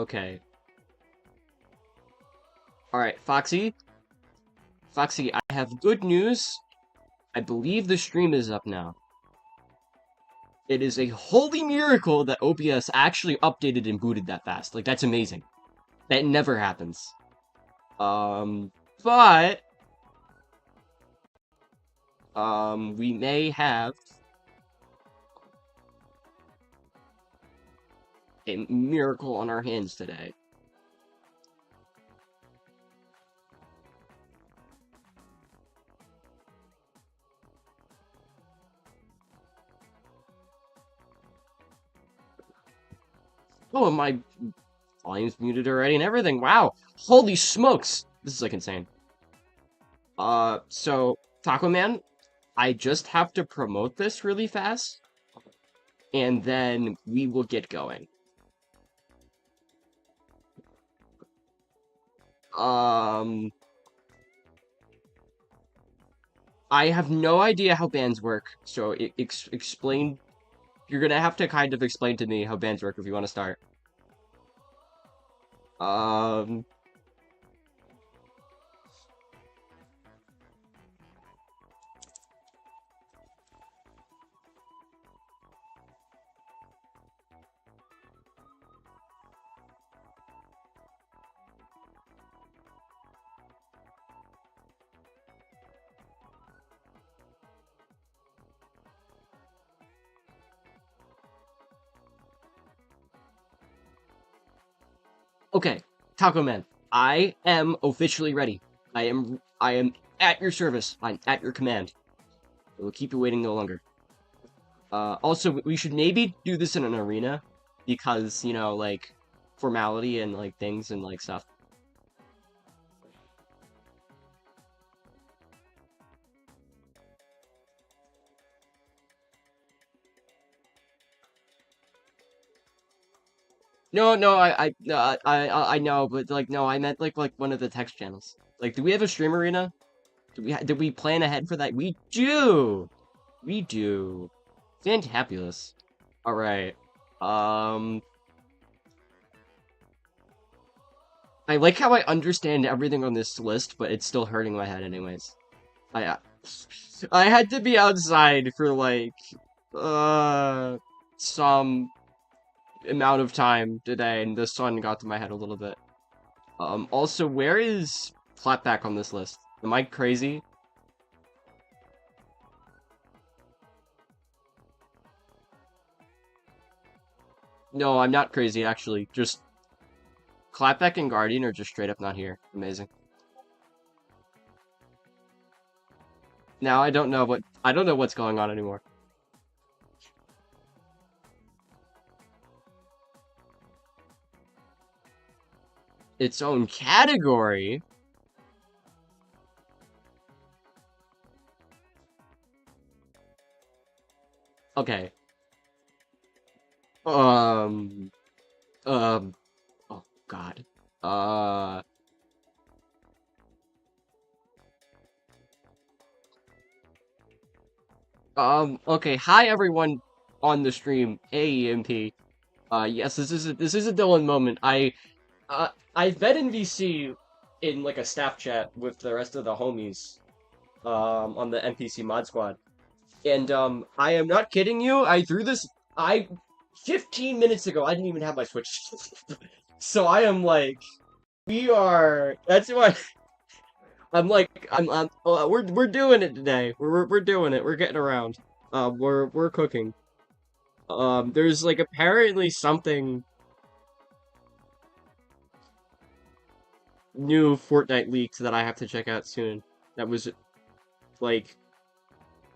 Okay. Alright, Foxy. Foxy, I have good news. I believe the stream is up now. It is a holy miracle that OBS actually updated and booted that fast. Like, that's amazing. That never happens. But... we may have... a miracle on our hands today. Oh, and my volume's muted already and everything. Wow. Holy smokes. This is like insane. So Taco Man, I just have to promote this really fast, and then we will get going. I have no idea how bands work, so explain. You're gonna have to kind of explain to me how bands work if you want to start. Um, okay, Taco Man, I am officially ready. I am at your service. I'm at your command. I will keep you waiting no longer. Also, we should maybe do this in an arena, because, you know, like, formality and, like, things and, like, stuff. No, no, I know, but, like, no, I meant, like one of the text channels. Like, do we have a stream arena? Did we plan ahead for that? We do! We do. Fantabulous. Alright. Um... I like how I understand everything on this list, but it's still hurting my head anyways. I, I had to be outside for, like, some amount of time today, and the sun got to my head a little bit. Also, where is Flatback on this list? Am I crazy? No, I'm not crazy, actually. Just Clapback and Guardian are just straight up not here. Amazing. Now I don't know what's going on anymore. Its own category? Okay. Um, oh God. Uh, okay. Hi everyone on the stream. Hey, EMP. Yes, this is a Dylan moment. I've met NVC in like a staff chat with the rest of the homies, on the NPC mod squad. And, I am not kidding you. I threw this, 15 minutes ago, I didn't even have my Switch. So I am like, that's why, I'm like, we're doing it today. We're doing it. We're getting around. We're cooking. There's like apparently something new Fortnite leaked that I have to check out soon. That was, like,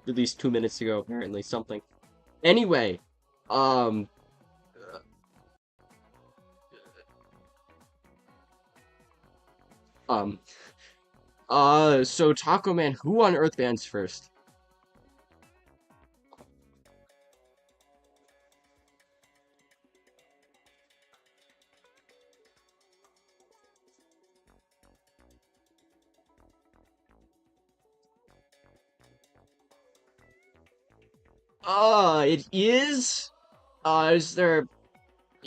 released 2 minutes ago, apparently, something. Anyway, um, um, so Taco Man, who on Earth bans first? It is? Is there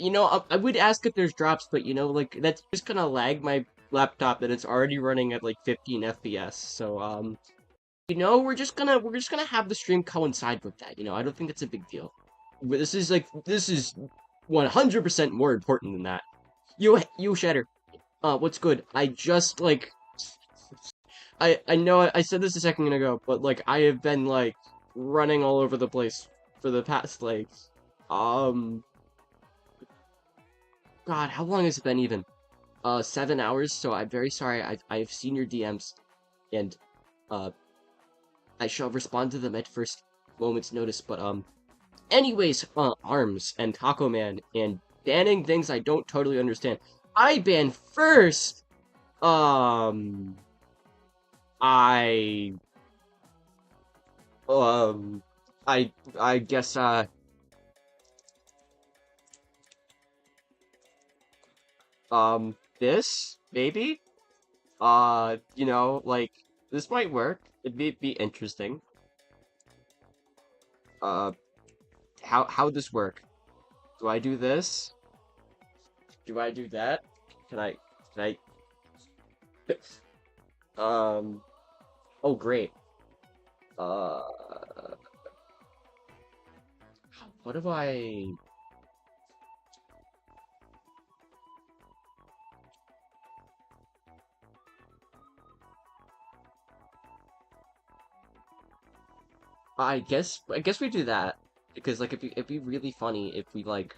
I would ask if there's drops, but like that's just gonna lag my laptop that it's already running at like 15 FPS. So we're just gonna have the stream coincide with that. I don't think it's a big deal. But this is 100% more important than that. You Shatter. What's good? I just I know I said this a second ago, but like I have been like running all over the place for the past um God, how long has it been even? 7 hours. So I'm very sorry. I've seen your DMs, and uh I shall respond to them at first moment's notice. But anyways, arms and Taco Man and banning things I don't totally understand. I ban first. Um, I um, I guess this maybe like this might work. It'd be interesting. Uh, how would this work? Do I do this? Do I do that? Can I? Can I? Oh, great. Uh, what do I? I guess we do that because like it'd be really funny if we like.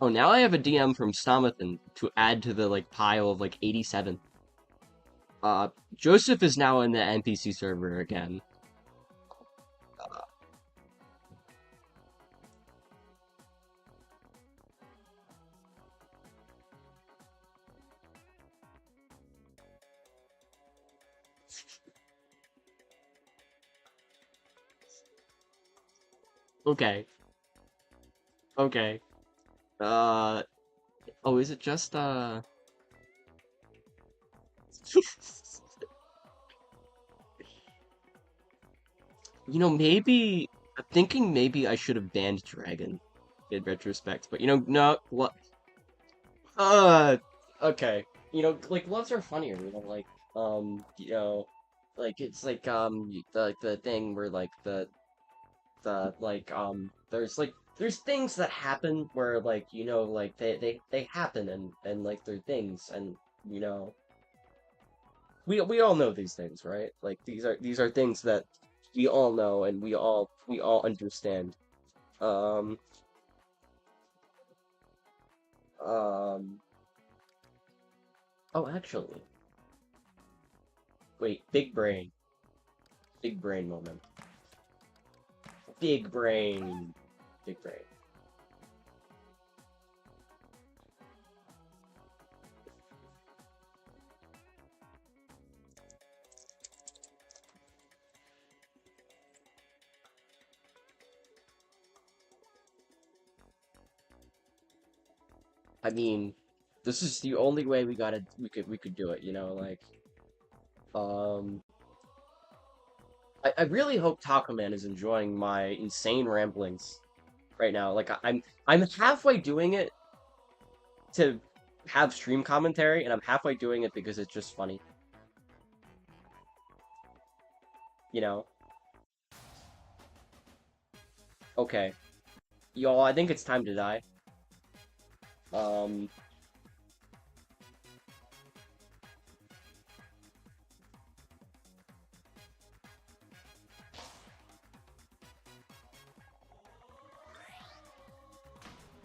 Oh, now I have a DM from Stomathan to add to the like pile of like 87. Joseph is now in the NPC server again. Okay. Okay. Uh. Oh, is it just maybe I'm thinking maybe I should have banned Dragon in retrospect, but no, what? Okay. Like gloves are funnier. Like it's like the thing where like the like there's things that happen where like like they happen and like they're things and you know we all know these things, right? Like these are things that we all know and we all understand. Um um oh, actually, wait, big brain moment, big brain, big brain. I mean, this is the only way we could do it, like um I really hope Taco Man is enjoying my insane ramblings right now. Like I'm halfway doing it to have stream commentary, and I'm halfway doing it because it's just funny, you know? Okay. Y'all, I think it's time to die. Um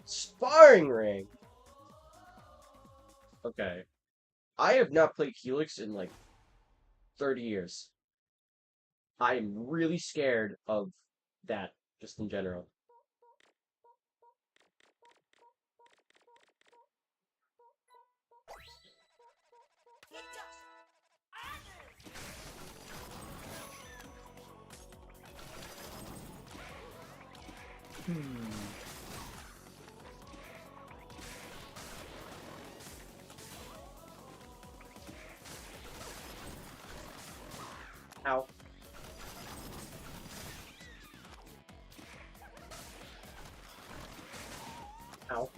Sparring ring. Okay. I have not played Helix in like 30 years. I'm really scared of that, just in general. Hmm. Ow. Ow.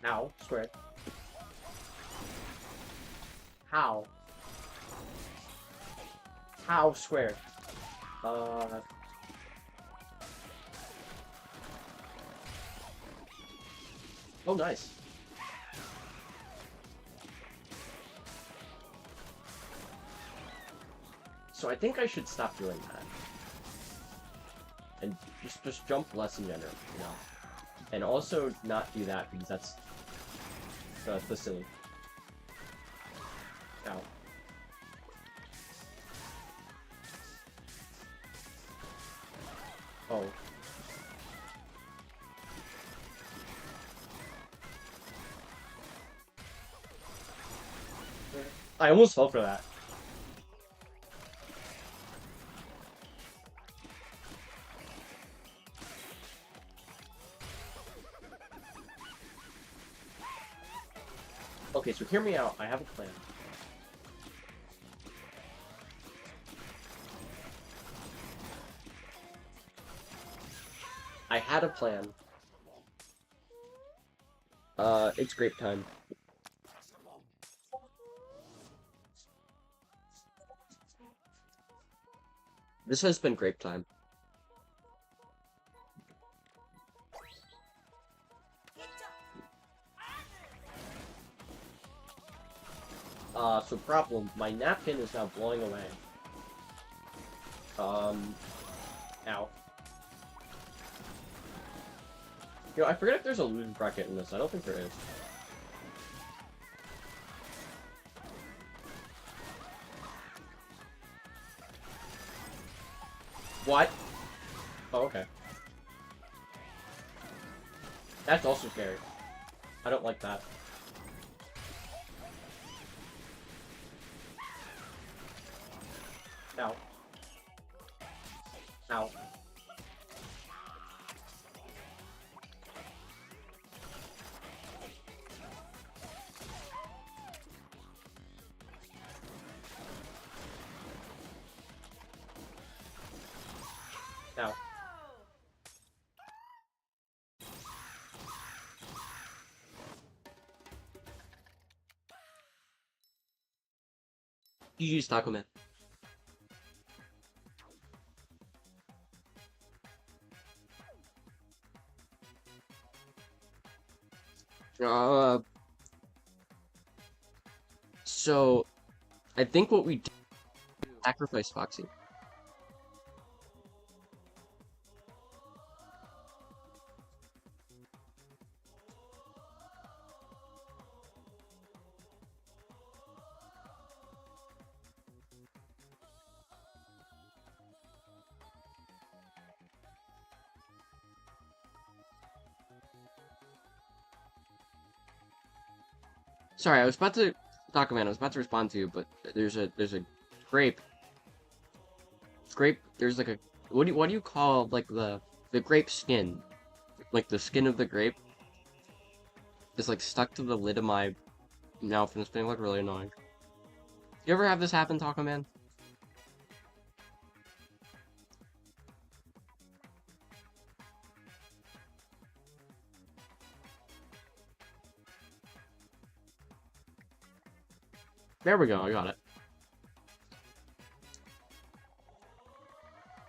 Ow. Square. How? How square? Uh... Oh, nice. So I think I should stop doing that. And just jump less in general, you know? And also not do that, because that's silly. Ow. Oh. I almost fell for that. Okay, so hear me out. I have a plan. I had a plan. It's grape time. This has been grape time. So problem, my napkin is now blowing away. Ow. I forget if there's a losing bracket in this. I don't think there is. What? Oh, okay. That's also scary. I don't like that. Ow. Ow. Ow. GG's, Taco Man. So, I think what we do is sacrifice Foxy. Sorry, I was about to Taco Man, I was about to respond to you, but there's a grape. Grape, there's like a what do you call like the grape skin? Like the skin of the grape is like stuck to the lid of my mouth and it's been like really annoying. You ever have this happen, Taco Man? There we go, I got it.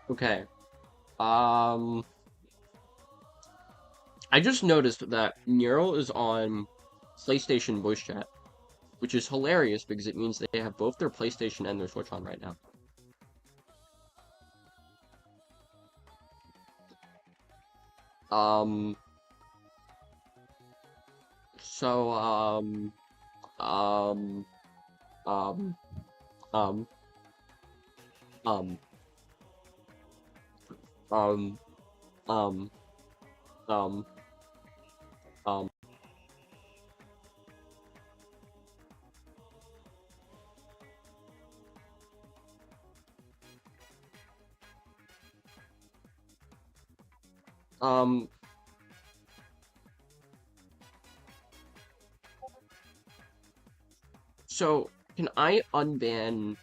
Okay. I just noticed that Neural is on PlayStation voice chat, which is hilarious because it means they have both their PlayStation and their Switch on right now. So, um, um, um, um, um, um, um, um, um, so Can I unban...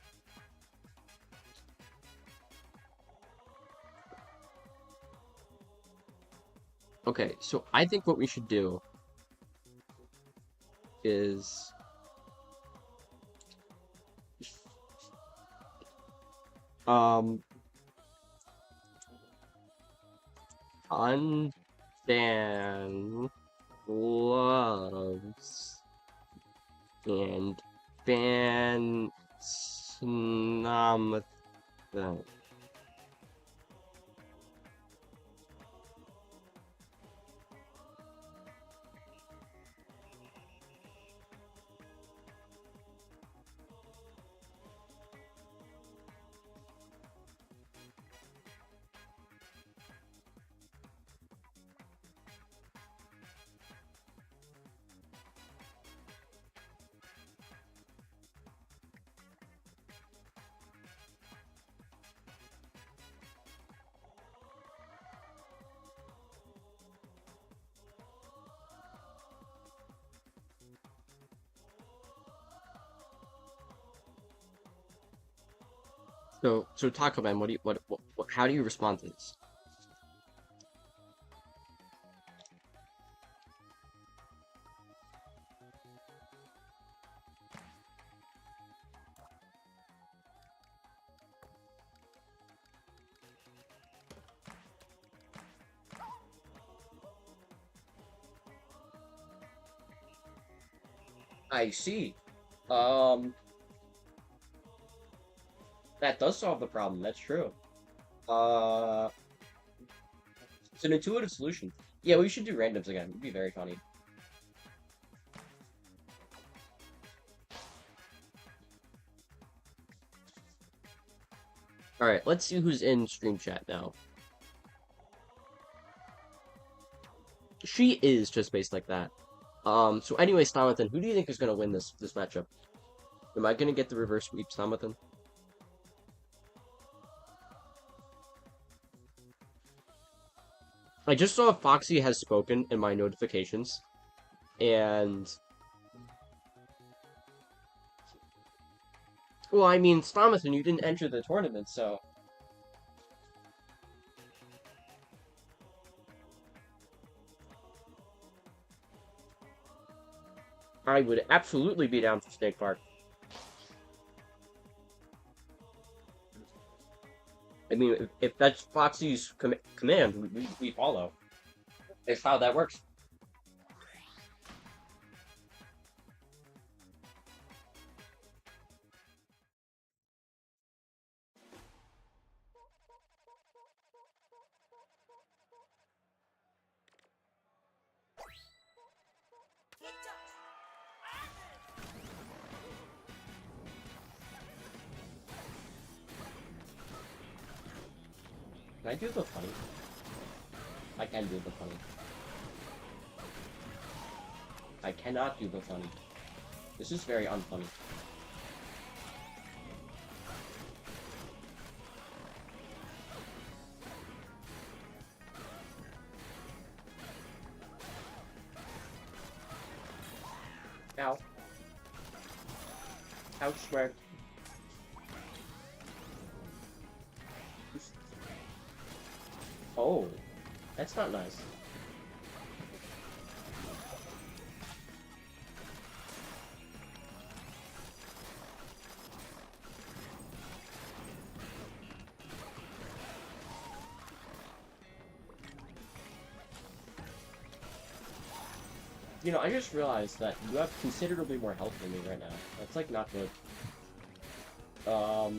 Okay, so I think what we should do is... unban gloves and ban Snamathan. So Taco Man, how do you respond to this? I see. Um, that does solve the problem. That's true. Uh, it's an intuitive solution. Yeah, we should do randoms again. It'd be very funny. All right, let's see who's in stream chat now. She is just based like that. So anyway, Stomathan, who do you think is gonna win this matchup? Am I gonna get the reverse sweep, Stomathan? I just saw Foxy has spoken in my notifications, and... Well, I mean, Stomathan, you didn't enter the tournament, so... I would absolutely be down for Snake Park. I mean, if that's Foxy's command, we follow. That's how that works. Can I do the funny? I can do the funny. I cannot do the funny. This is very unfunny. Ow. Ouch, swear. Oh, that's not nice. You know, I just realized that you have considerably more health than me right now. That's, like, not good. Ow.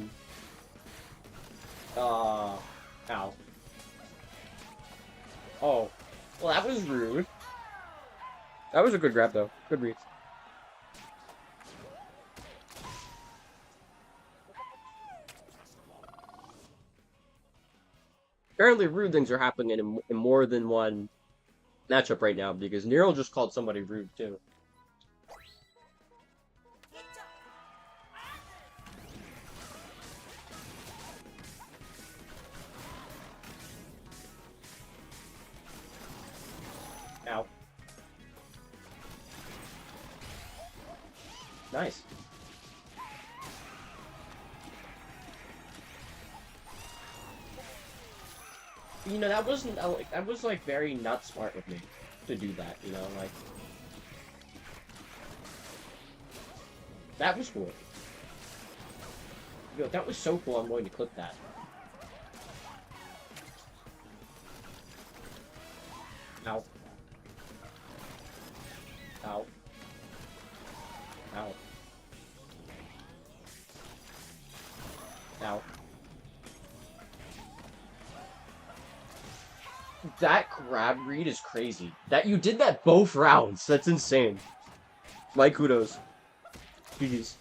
Oh. Well, that was rude. That was a good grab, though. Good read. Apparently rude things are happening in more than one matchup right now, because Nerol just called somebody rude, too. Ow. Nice. You know, that wasn't, that was, like, very not smart of me to do that, you know, like, that was cool. Yo, that was so cool, I'm going to clip that. Ow. Ow. Ow. Ow. That grab read is crazy. That you did that both rounds. That's insane. My kudos. GG's.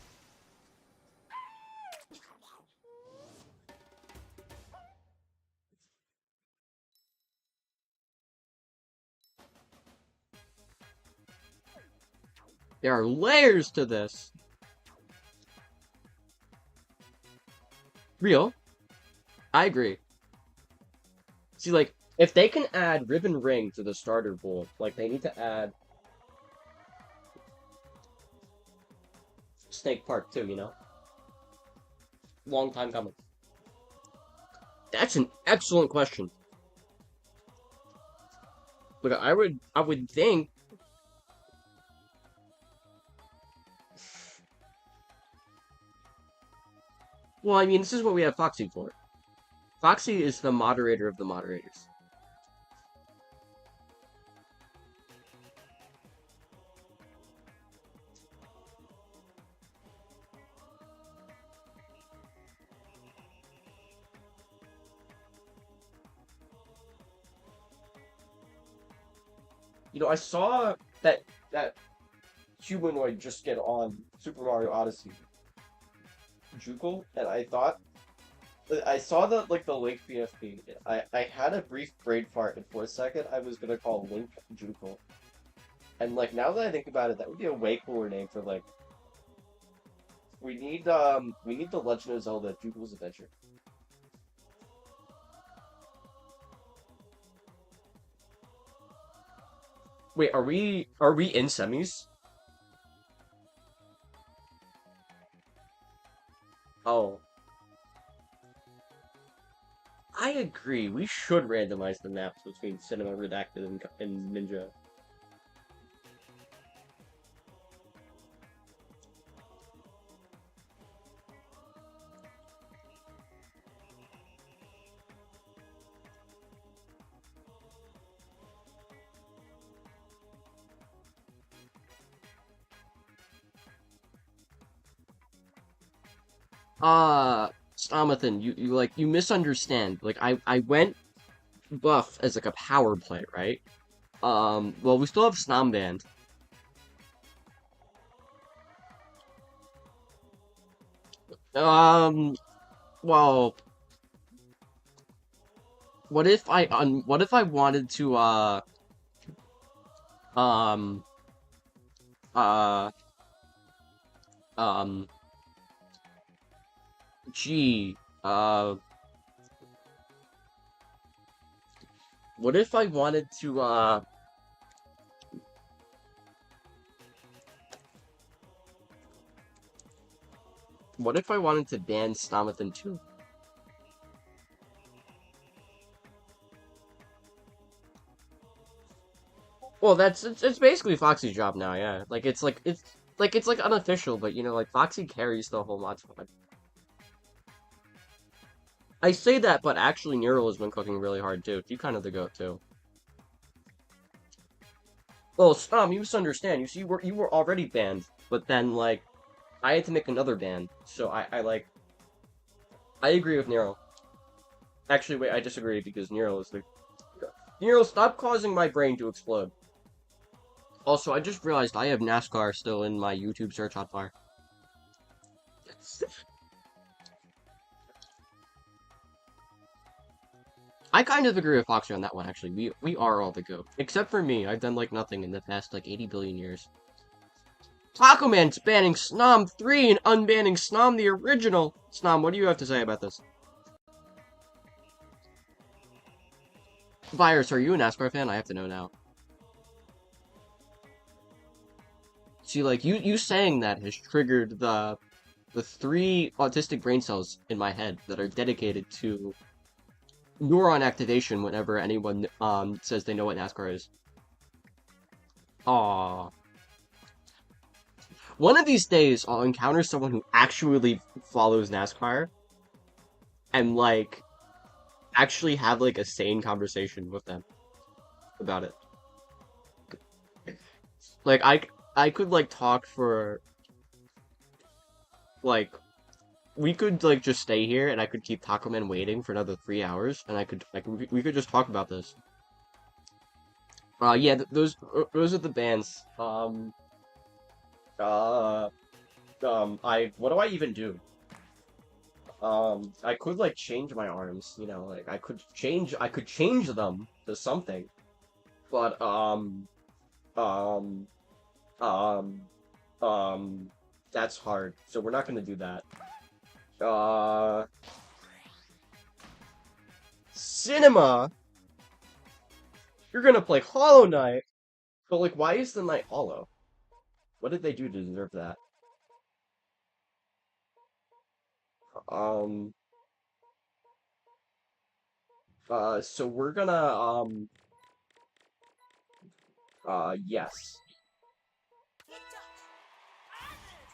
There are layers to this. Real. I agree. See, like, if they can add Ribbon Ring to the starter pool, like, they need to add Snake Park too, you know? Long time coming. That's an excellent question. Look, I would think. Well, I mean, this is what we have Foxy for. Foxy is the moderator of the moderators. You know, I saw that humanoid just get on Super Mario Odyssey, Jukel, and I saw the Link BFP. I had a brief brain fart, and for a second I was gonna call Link Jukel. And like now that I think about it, that would be a way cooler name for like we need the Legend of Zelda Jukel's Adventure. Wait, are we in semis? Oh, I agree. We should randomize the maps between Cinema Redacted and Ninja. Stomathan, you misunderstand. Like I went buff as like a power play, right? Well, we still have Snomband. Um, well, what if I wanted to um uh um gee what if I wanted to what if I wanted to ban Stomathan too? Well, it's basically Foxy's job now, yeah. Like it's like unofficial, but you know, like Foxy carries the whole mod squad. I say that, but actually Nerol has been cooking really hard too. You kind of the goat too. Well, Stom, you misunderstand. You see, you were already banned, but then like I had to make another ban, so I agree with Nerol. Actually, wait, I disagree because Nerol is the Nerol. Stop causing my brain to explode. Also, I just realized I have NASCAR still in my YouTube search hotbar. I kind of agree with Foxy on that one, actually. We are all the GOAT. Except for me, I've done, like, nothing in the past, like, 80 billion years. Taco Man's banning Snom 3 and unbanning Snom the original! Snom, what do you have to say about this? Virus, are you a NASCAR fan? I have to know now. See, like, you saying that has triggered the 3 autistic brain cells in my head that are dedicated to neuron activation whenever anyone says they know what NASCAR is. Aww. One of these days, I'll encounter someone who actually follows NASCAR and, like, actually have, like, a sane conversation with them about it. Like, I could, like, talk for, like, we could, like, just stay here, and I could keep Taco Man waiting for another 3 hours, and I could, like, we could just talk about this. Yeah, those are the bands. Uh, what do I even do? I could, like, change my arms, you know, like, I could change them to something, but, um, um, that's hard, so we're not gonna do that. Cinema? You're gonna play Hollow Knight? But, like, why is the night hollow? What did they do to deserve that? Um, so we're gonna, yes.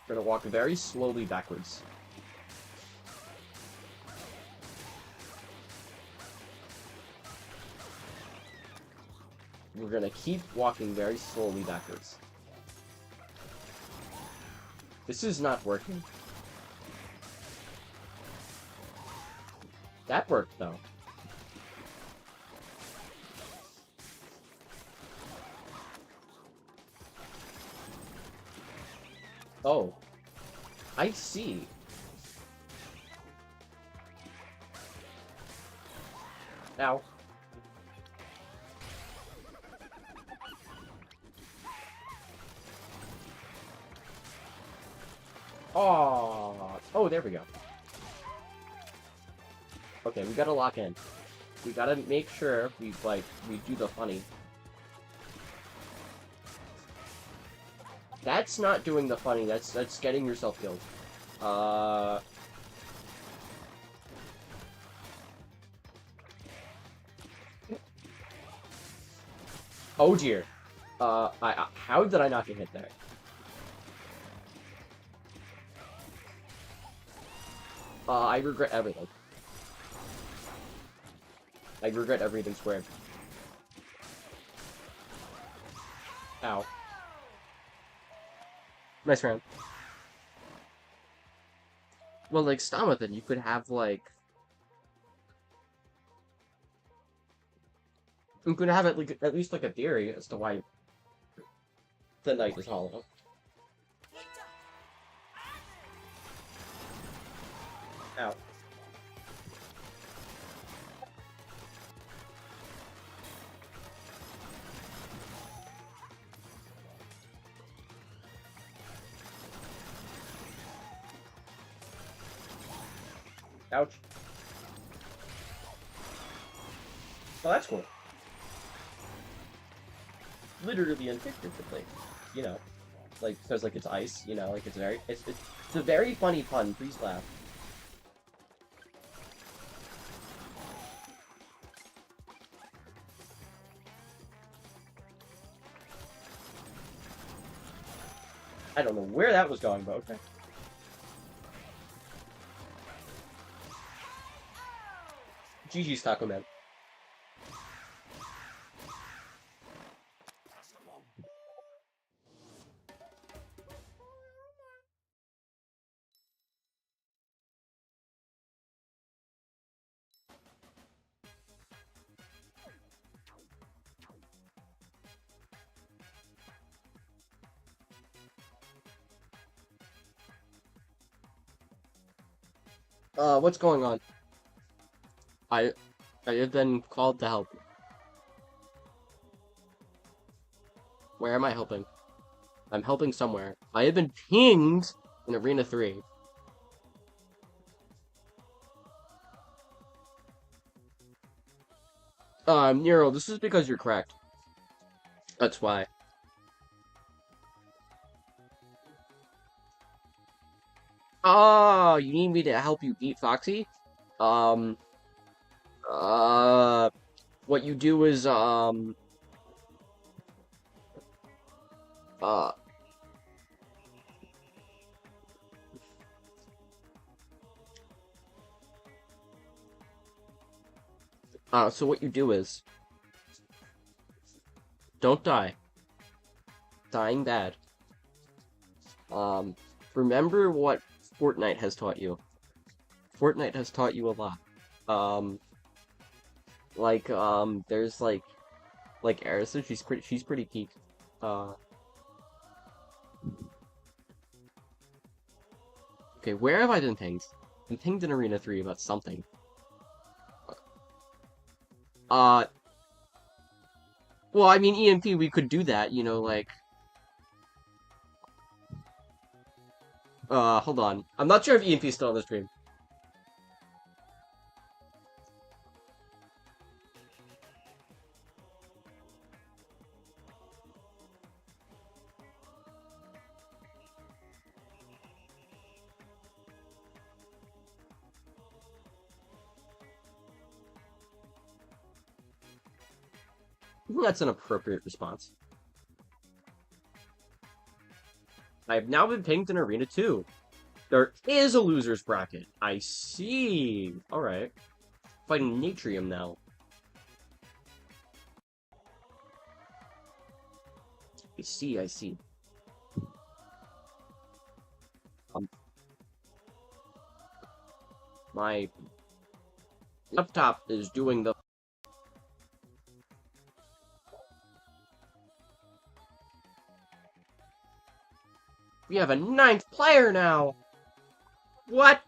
We're gonna walk very slowly backwards. We're gonna keep walking very slowly backwards. This is not working. That worked, though. Oh. I see. Now. Oh, there we go. Okay, we gotta lock in. We gotta make sure we do the funny. That's not doing the funny, that's getting yourself killed. Oh dear. How did I not get hit there? I regret everything. I regret everything squared. Ow. Nice round. Well, like, Stomathan, you could have, like... You could have at least, like, a theory as to why the knight is hollow. Ow. Ouch. Oh, that's cool. Literally unfiguratively. You know. Like, because, like, it's ice, you know, like, it's very... It's a very funny pun, please laugh. I don't know where that was going, but okay. GG's, Taco Man. What's going on? I have been called to help. Where am I helping? I'm helping somewhere. I have been pinged in Arena 3. Nero, this is because you're correct. That's why. Oh, you need me to help you beat Foxy? Um, Uh, what you do is, uh, so what you do is, don't die. Dying bad. Remember what Fortnite has taught you. Fortnite has taught you a lot. Um, there's like Arisa, she's pretty peak. Uh, okay, where have I been pinged? I've been pinged in Arena 3 about something. Uh, well, I mean, EMP, we could do that, you know, like, hold on. I'm not sure if EMP is still on the stream. I think that's an appropriate response. I have now been pinged in Arena 2. There is a loser's bracket. I see. Alright. Fighting Natrium now. I see, I see. My laptop is doing the... We have a 9th player now! What?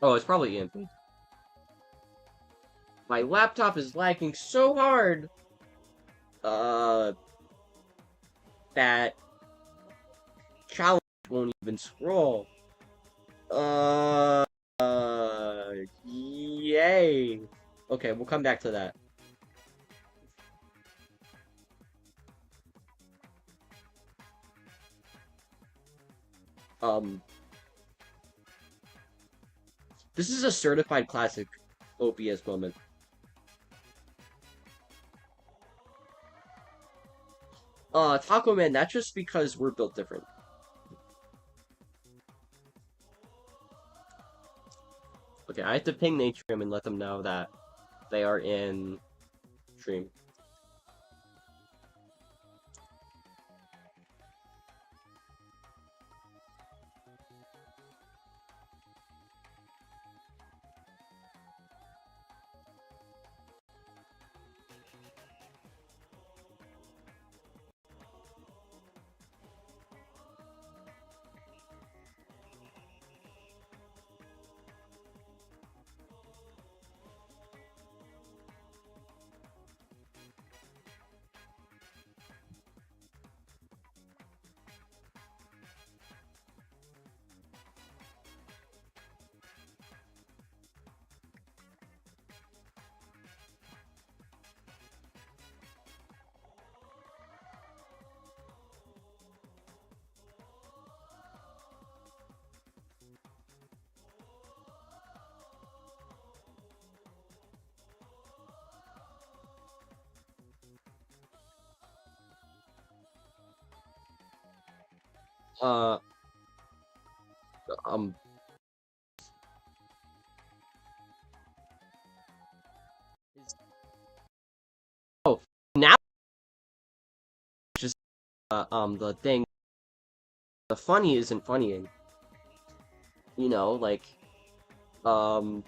Oh, it's probably EMP. My laptop is lagging so hard! That challenge won't even scroll. Yay. Okay, we'll come back to that. This is a certified classic OPS moment. Taco Man, that's just because we're built different. Okay, I have to ping Natrium and let them know that they are in stream. Uh, um, oh, now just the thing. The funny isn't funnying. You know, like, um,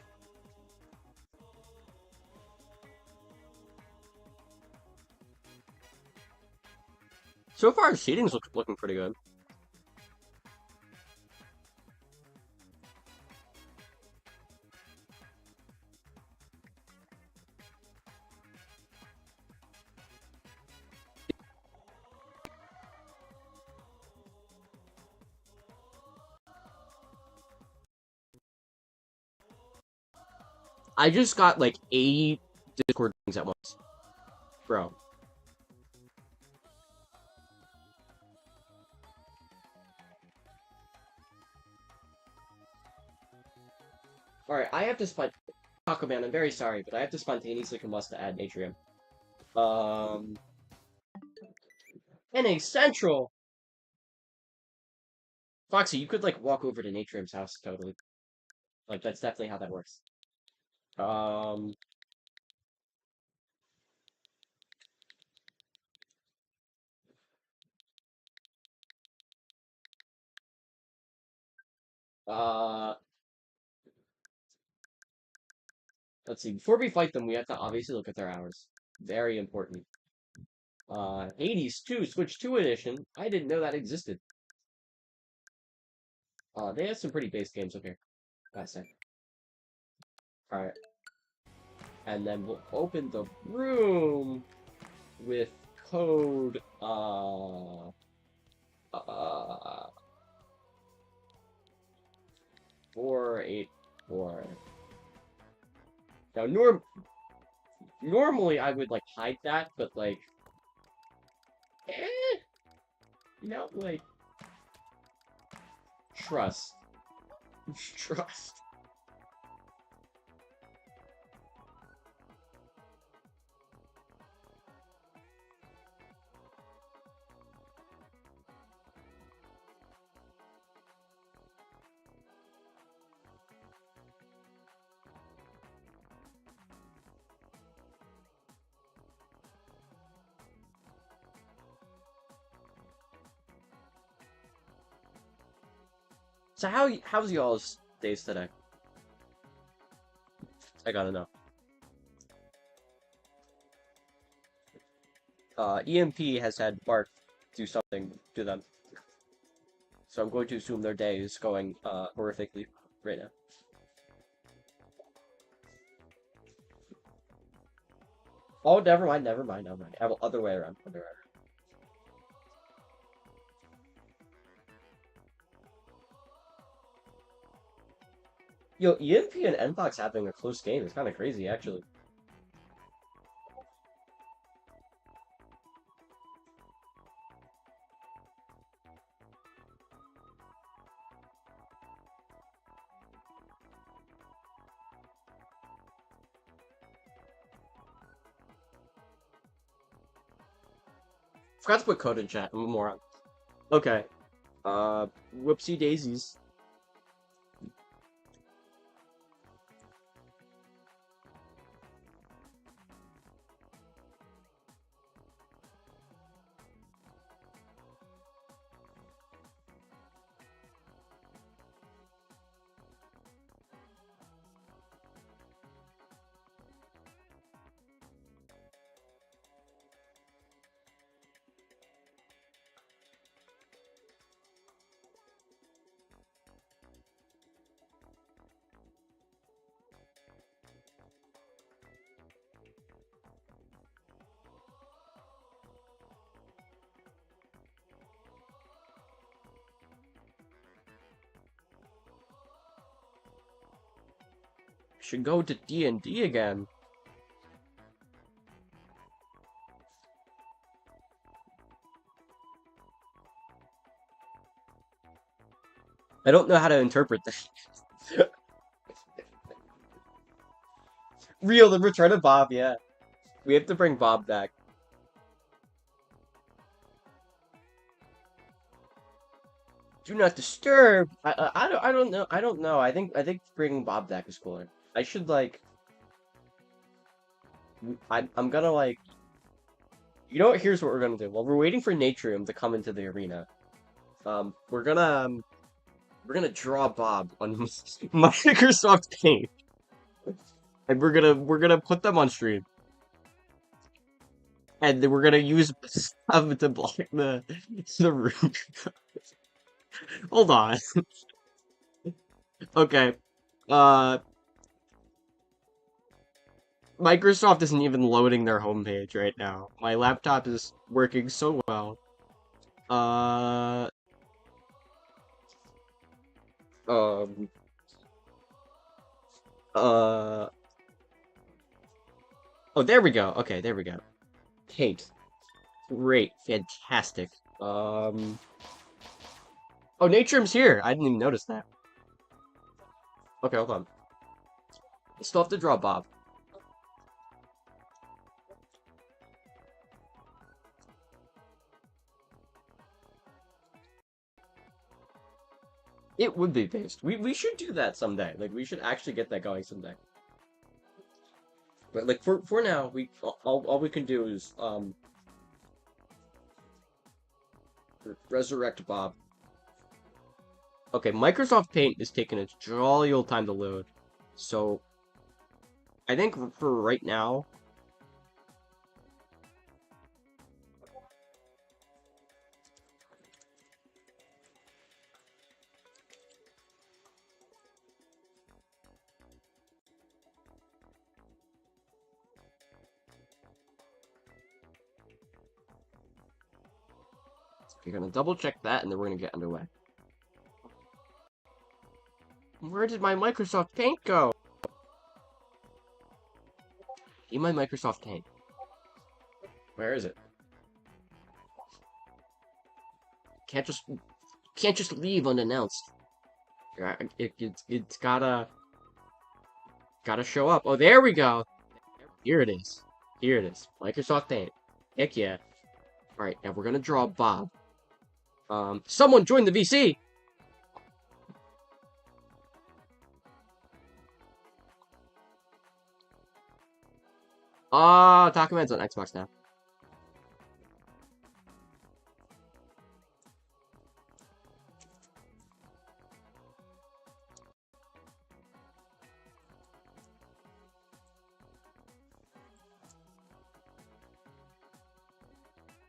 so far the seating's looking pretty good. I just got like 80 Discord things at once, bro. All right, I have to spot. Taco Man, I'm very sorry, but I have to spontaneously combust to add Natrium. NA Central! Foxy, you could, like, walk over to Natrium's house, totally. Like, that's definitely how that works. Um... Uh... Let's see, before we fight them, we have to obviously look at their hours. Very important. 80s 2, Switch 2 edition. I didn't know that existed. They have some pretty base games up here. That's it. Alright. And then we'll open the room with code, 484. Now, normally I would, like, hide that, but, like, you know, like, trust. Trust. So how's y'all's days today? I gotta know. EMP has had Bart do something to them. So I'm going to assume their day is going, horrifically right now. Oh, never mind. Other way around. Yo, EMP and Nfox having a close game is kind of crazy, actually. Forgot to put code in chat. I'm a moron. Okay. Whoopsie daisies. Should go to D&D again. I don't know how to interpret that. Real, the return of Bob, yeah. We have to bring Bob back. Do not disturb. I don't know. I don't know. I think bringing Bob back is cooler. I should like. I'm gonna like. You know what? Here's what we're gonna do. While we're waiting for Natrium to come into the arena, we're gonna draw Bob on Microsoft Paint, and we're gonna put them on stream, and then we're gonna use stuff to block the room. Hold on. Okay. Microsoft isn't even loading their homepage right now. My laptop is working so well. Um. Oh, there we go. Okay, there we go. Paint. Great. Fantastic. Oh, Natrium's here. I didn't even notice that. Okay, hold on. Still have to draw Bob. It would be based. We should do that someday. Like, we should actually get that going someday. But like for now, we all we can do is resurrect Bob. Okay, Microsoft Paint is taking its jolly old time to load. So I think for right now, we're gonna double check that and then we're gonna get underway. Where did my Microsoft Paint go? In my Microsoft Paint. Where is it? Can't just leave unannounced. It's gotta show up. Oh, there we go. Here it is. Here it is. Microsoft Paint. Heck yeah. All right, now we're gonna draw Bob. Someone join the VC. Documents on Xbox now.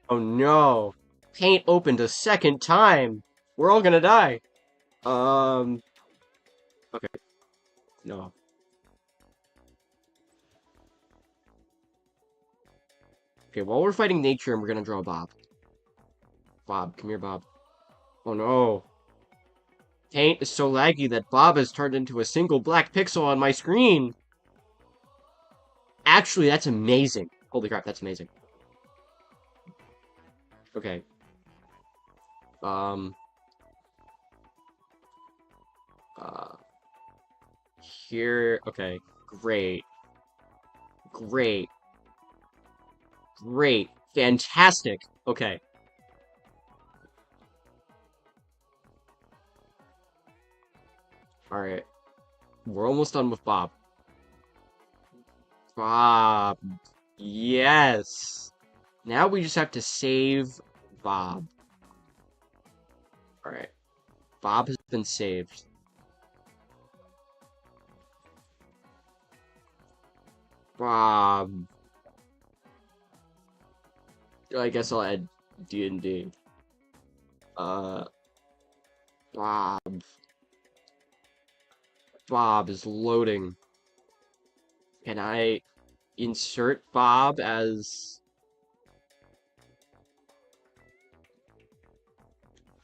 Oh no. Paint opened a second time. We're all gonna die. Okay. No. Okay, while we're fighting nature, we're gonna draw Bob. Bob, come here, Bob. Oh no. Paint is so laggy that Bob has turned into a single black pixel on my screen. Actually, that's amazing. Holy crap, that's amazing. Okay. Here, okay. Great. Great. Great. Fantastic. Okay. Alright. We're almost done with Bob. Bob. Yes. Now we just have to save Bob. Alright. Bob has been saved. Bob. I guess I'll add D&D. Bob. Bob is loading. Can I insert Bob as...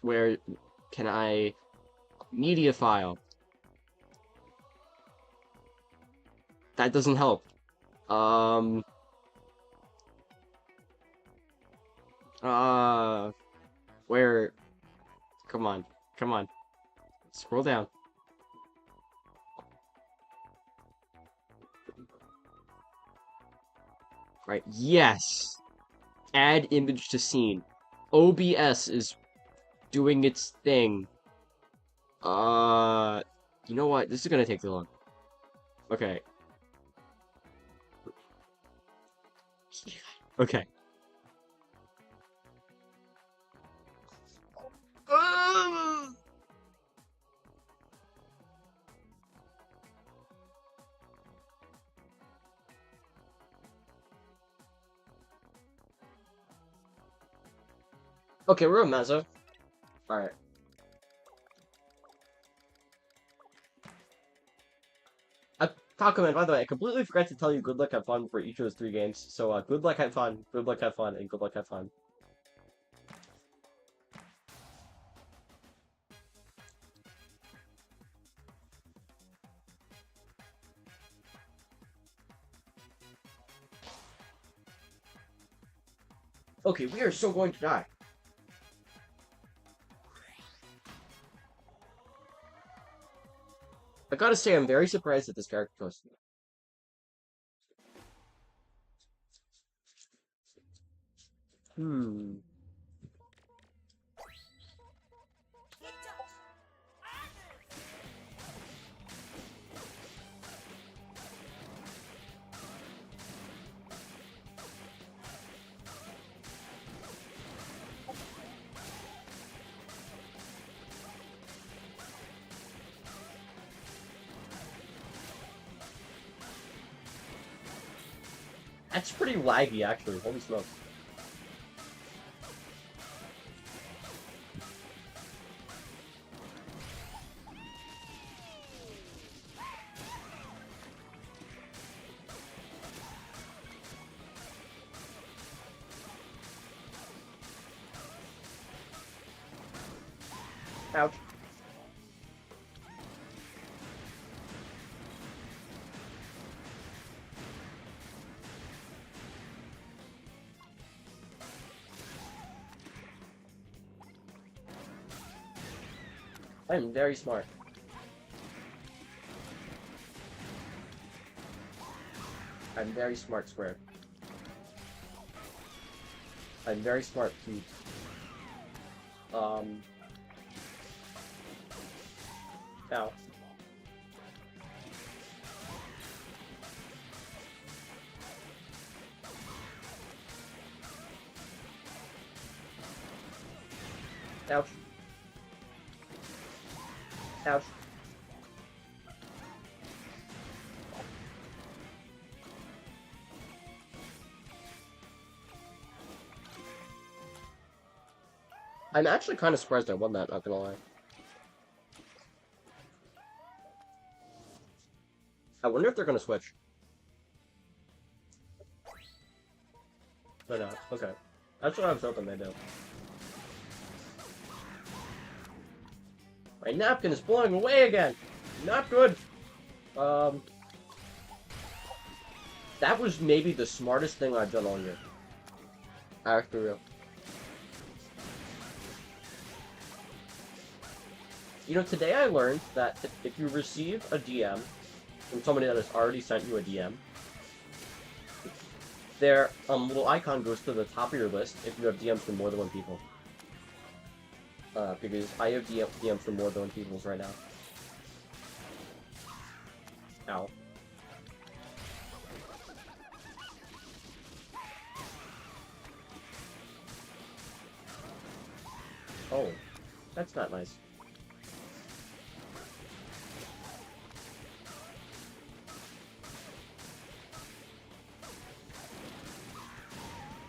Where can I... Media file. That doesn't help. Where... Come on. Come on. Scroll down. Right, yes! Add image to scene. OBS is doing its thing. You know what? This is gonna take too long. Okay. Okay. Okay, we're a mezzo. Alright. Taco, by the way, I completely forgot to tell you good luck, have fun for each of those 3 games. So, good luck, have fun, and good luck, have fun. Okay, we are so going to die. I gotta say, I'm very surprised at this character choice. Hmm. That's pretty laggy, actually. Holy smokes. Ouch. I'm very smart. I'm very smart, Square. I'm very smart, Pete. Ow. Ouch. Ouch. I'm actually kind of surprised I won that, not gonna lie. I wonder if they're gonna switch. They're not. Okay. That's what I was hoping they do. My napkin is blowing away again! Not good! That was maybe the smartest thing I've done all year. For real. You know, today I learned that if you receive a DM from somebody that has already sent you a DM, their little icon goes to the top of your list if you have DMs from more than one people. Because I have DMs from more than one people's right now. Ow. Oh, that's not nice.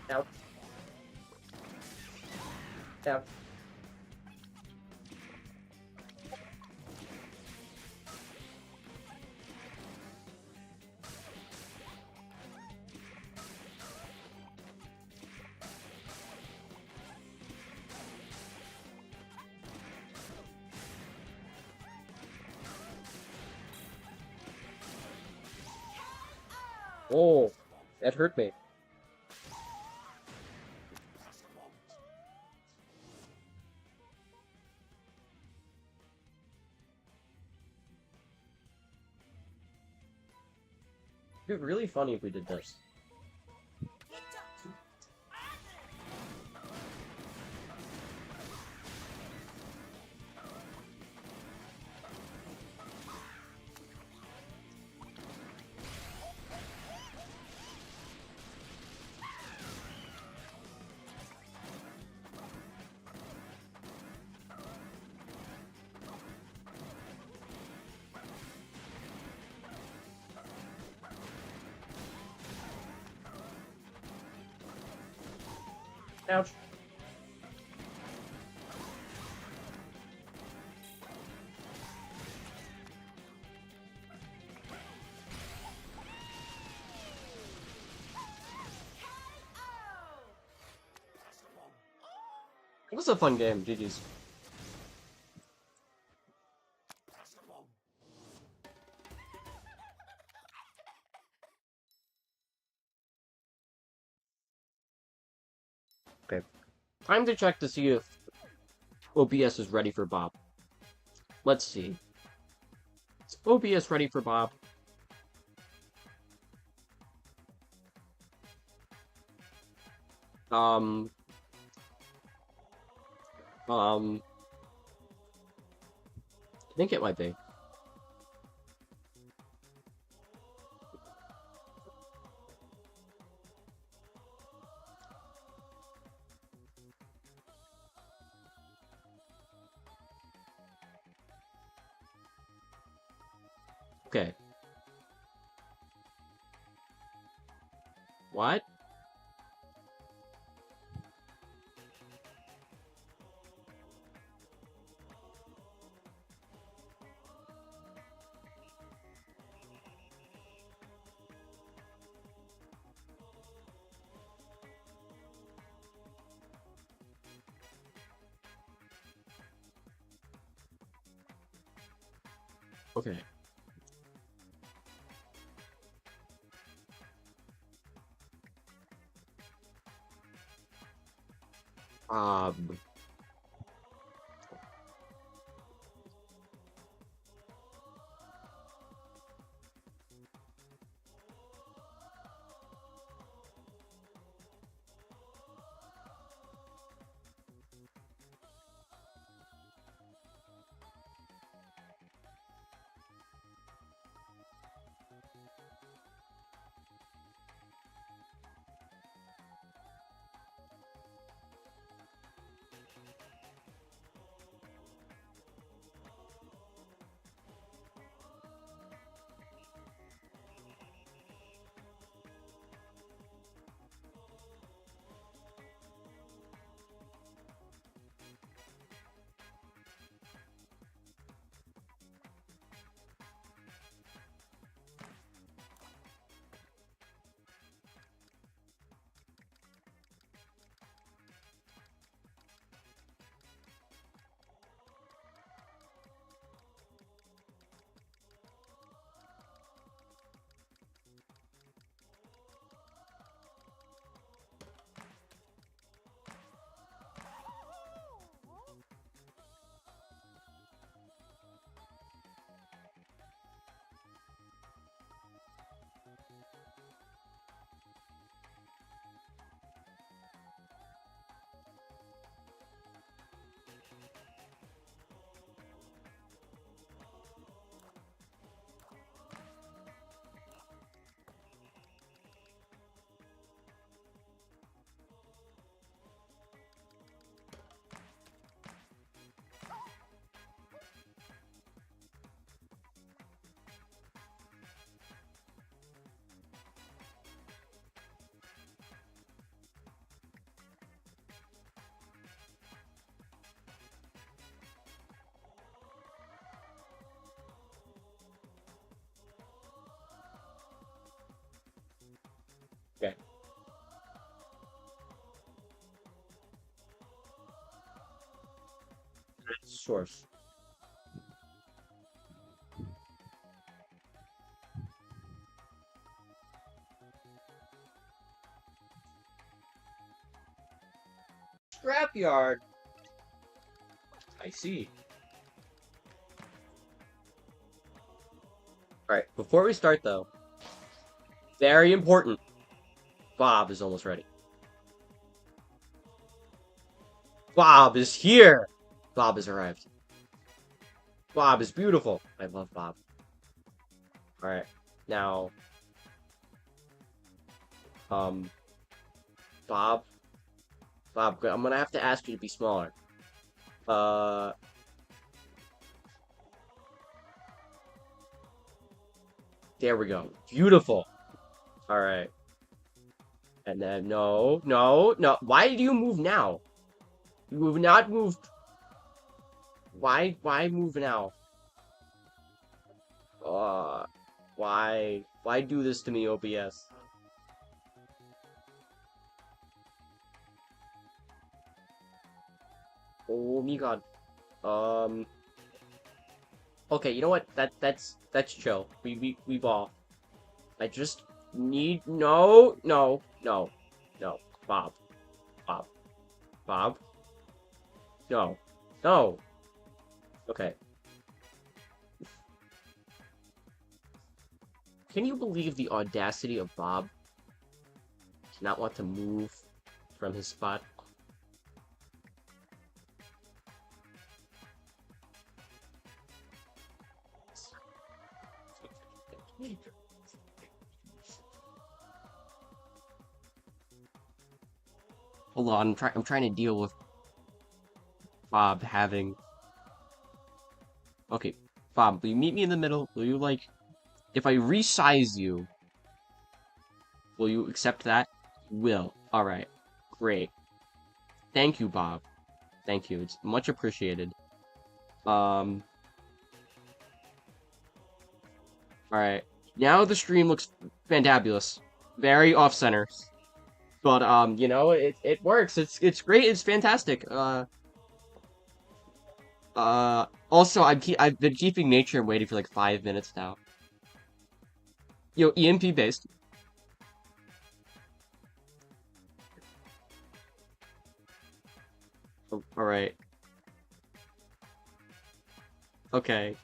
Ouch. Ouch. Oh, that hurt me. It'd be really funny if we did this. Ouch. It was a fun game, GG's. Okay. Time to check to see if OBS is ready for Bob. Let's see. Is OBS ready for Bob? I think it might be. Okay. What? Okay. Um, okay. Source. Scrapyard. I see. Alright, before we start though, very important. Bob is almost ready. Bob is here! Bob has arrived. Bob is beautiful. I love Bob. Alright, now, um, Bob, I'm gonna have to ask you to be smaller. Uh, there we go. Beautiful. Alright. And then, no, no, no. Why do you move now? You have not moved. Why move now? Why do this to me, OBS? Oh my god. Okay, you know what? That's chill. We ball. I just need no, no, no, no. Bob. Bob. Bob. No. No. Okay. Can you believe the audacity of Bob to not want to move from his spot? Hold on, I'm trying to deal with Bob having. Okay, Bob, will you meet me in the middle? Will you like, if I resize you, will you accept that? Will. All right, great. Thank you, Bob. Thank you. It's much appreciated. All right. Now the stream looks fantabulous. Very off center. But you know, it works. It's great. It's fantastic. Also I've been keeping nature waiting for like 5 minutes now. Yo, EMP based. Oh, all right. Okay.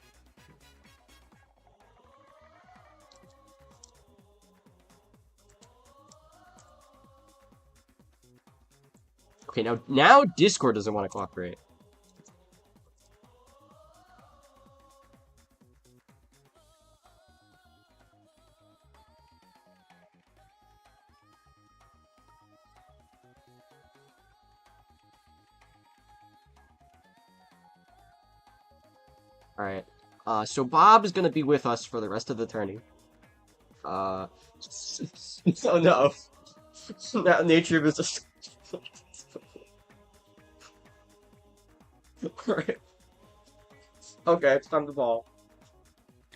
Okay, now Discord doesn't want to cooperate. All right. So Bob is gonna be with us for the rest of the tourney. Uh, oh no. Now nature is just. Alright. Okay, it's time to ball.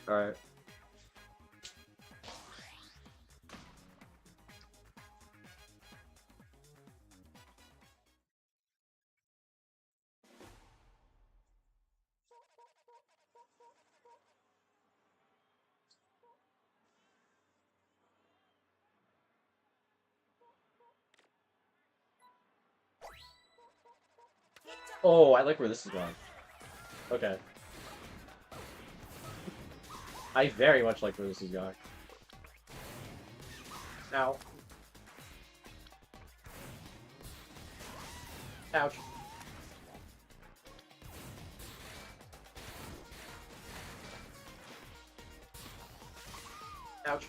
Alright. Oh, I like where this is going. Okay. I very much like where this is going. Ow. Ouch. Ouch.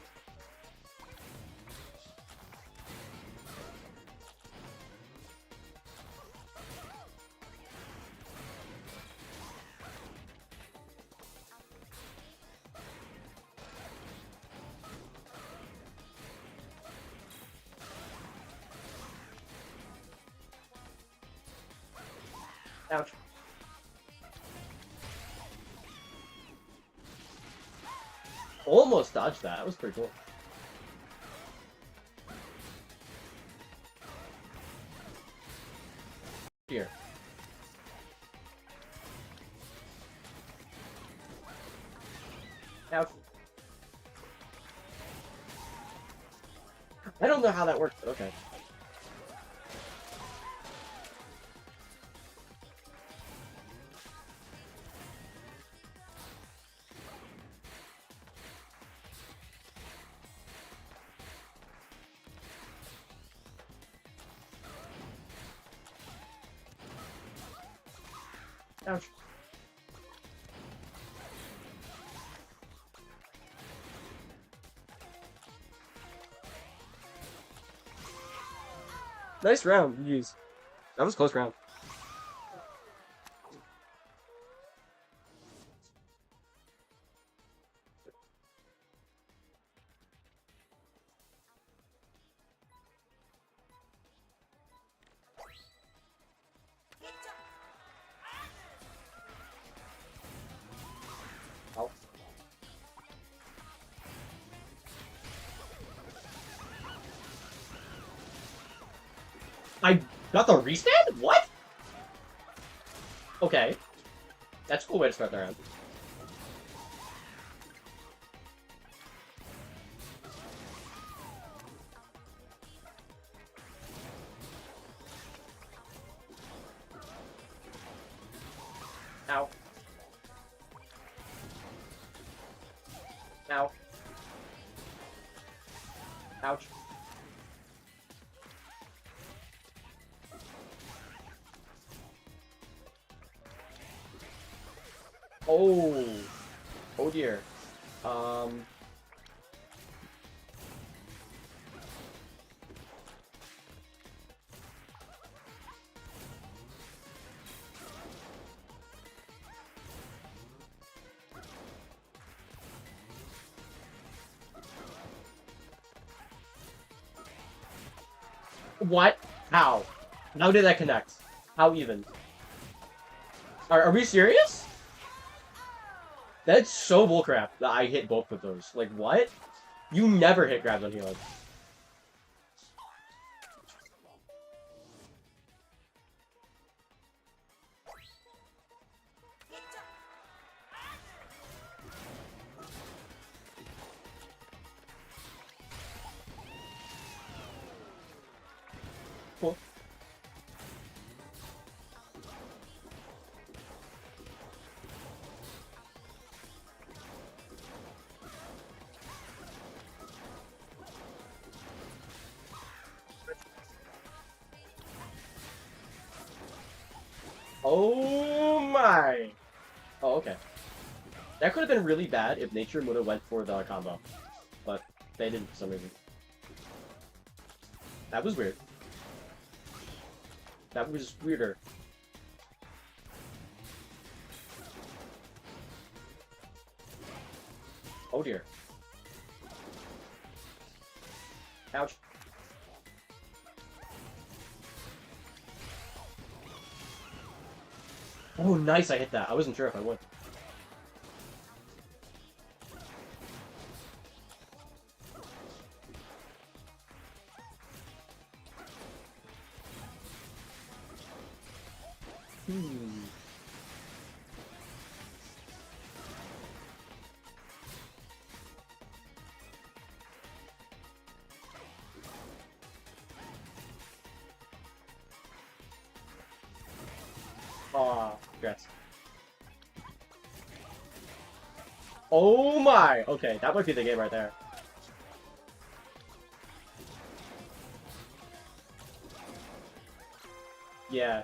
Ouch. Almost dodged that. That was pretty cool. Here. Ouch. I don't know how that works, but okay. Ouch. Nice round, jeez. That was a close round. Ow. I got the restand? What? Okay. That's a cool way to start the round. Ow. Ow. Ouch. Oh. Oh dear. What? How? How did that connect? How even? Are we serious? That's so bullcrap that I hit both of those. Like, what? You never hit grabs on healing. Cool. Oh my! Oh, okay. That could have been really bad if Nature would have went for the combo. But they didn't for some reason. That was weird. That was weirder. Oh dear. Ouch. Oh, nice, I hit that. I wasn't sure if I would. Hmm. Aw, congrats. Oh my! Okay, that might be the game right there. Yeah.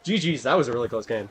GG's, that was a really close game.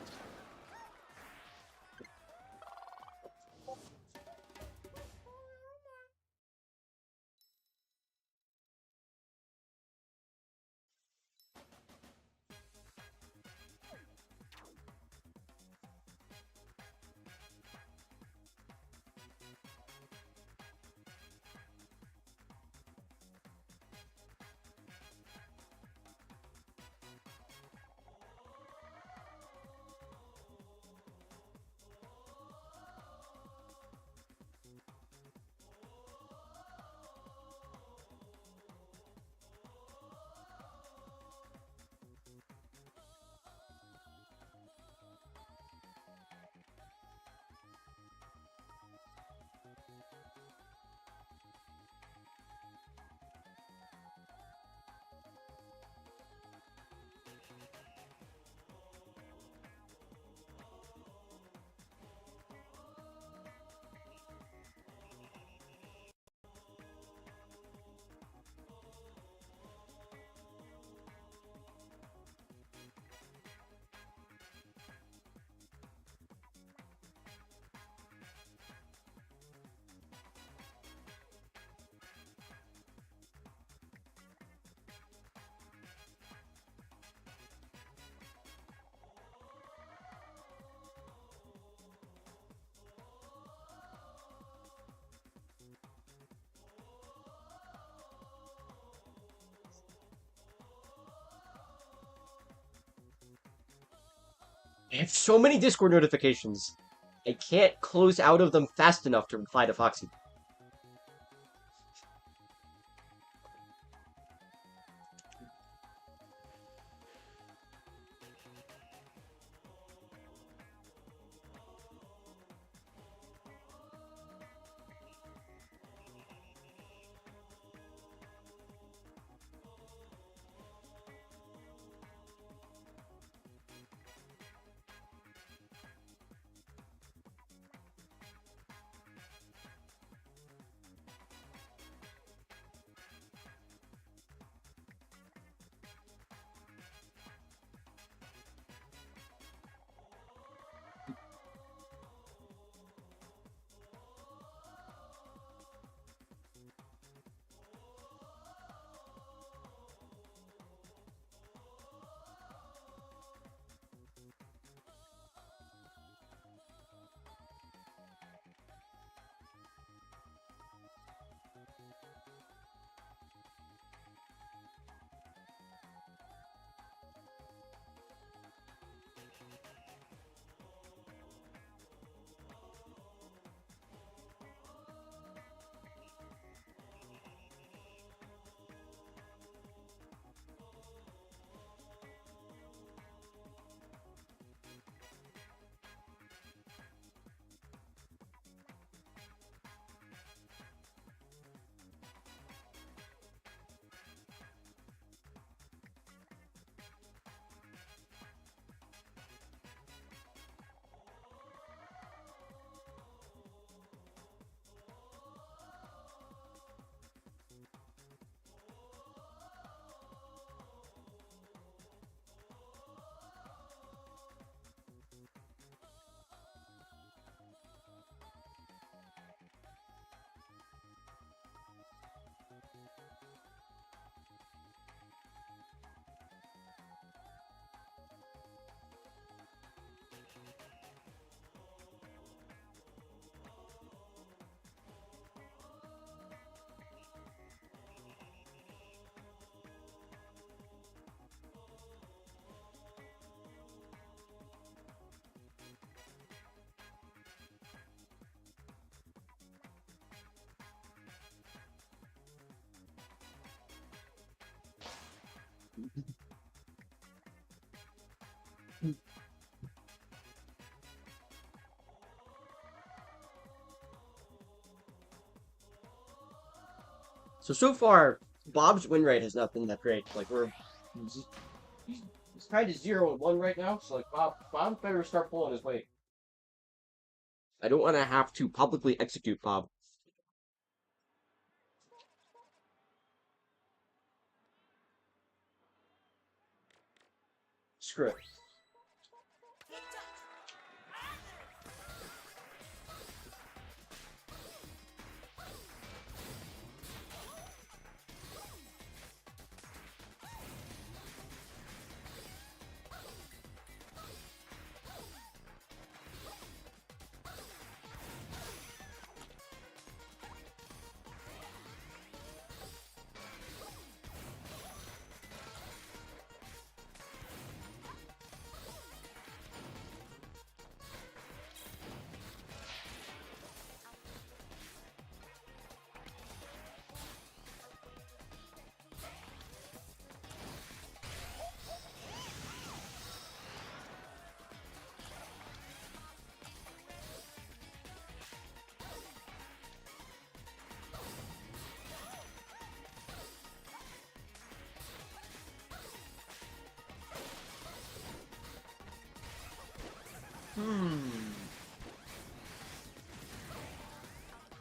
I have so many Discord notifications. I can't close out of them fast enough to reply to Foxy. So far, Bob's win rate has not been that great. Like he's kind of 0-1 right now. So like Bob better start pulling his weight. I don't want to have to publicly execute Bob. Screw it.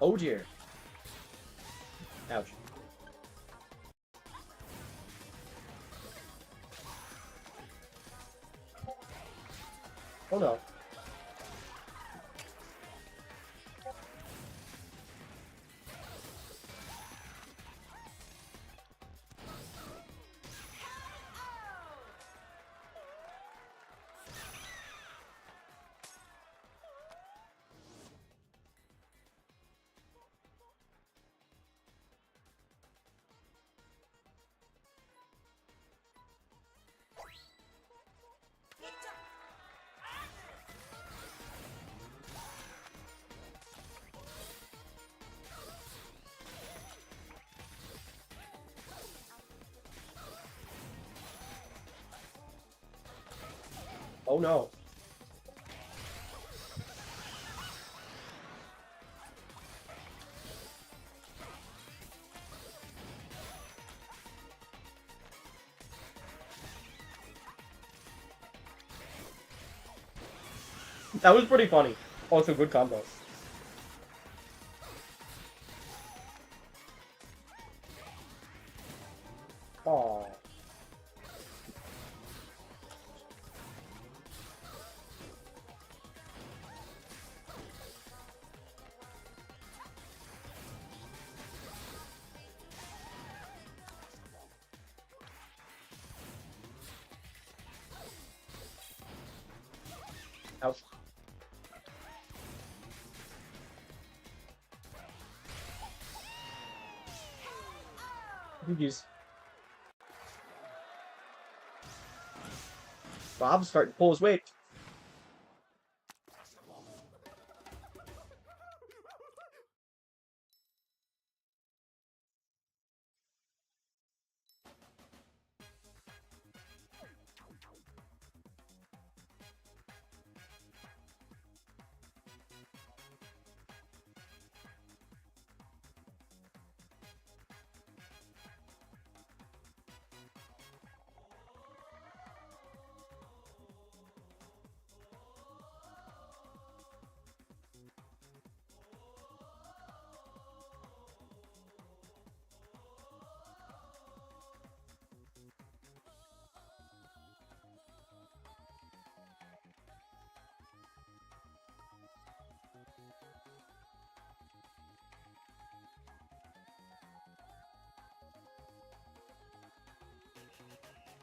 Oh dear. Ouch. Oh no. Oh no. That was pretty funny. Also good combo. Aww. Ouch. GG's. Bob's starting to pull his weight.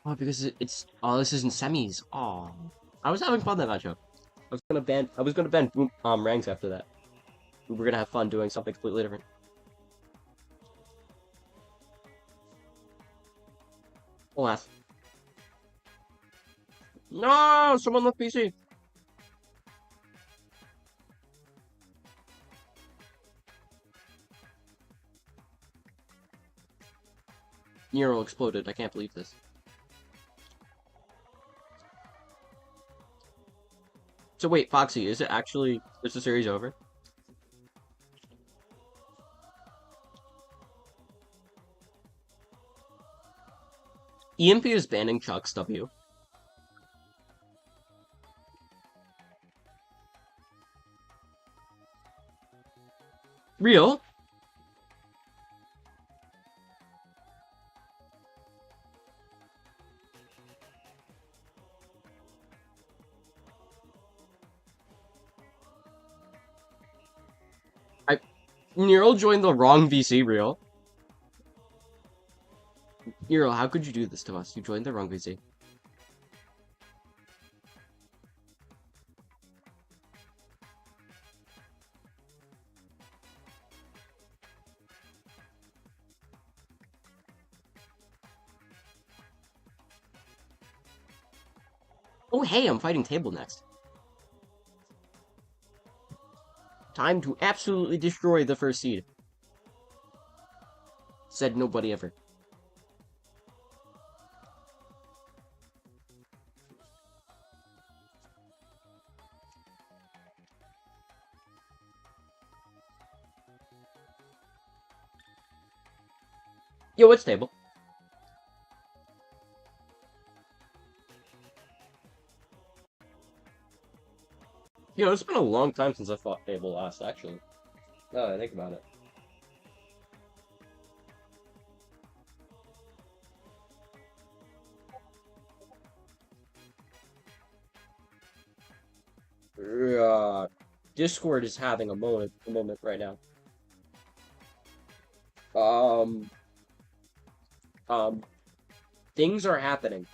Oh, because it's oh, this isn't semis. Oh, I was having fun that matchup. I was gonna ban boom ranks after that. We were gonna have fun doing something completely different. Alas. No, someone left PC. Nerol exploded. I can't believe this. So wait, Foxy, is the series over? EMP is banning Chuck's W. Real? Nerol joined the wrong VC, real. Nerol, how could you do this to us? You joined the wrong VC. Oh, hey, I'm fighting table next. Time to absolutely destroy the first seed. Said nobody ever. Yo, it's table. It's been a long time since I fought table last, actually. Now that I think about it. Discord is having a moment right now. Um, um, things are happening.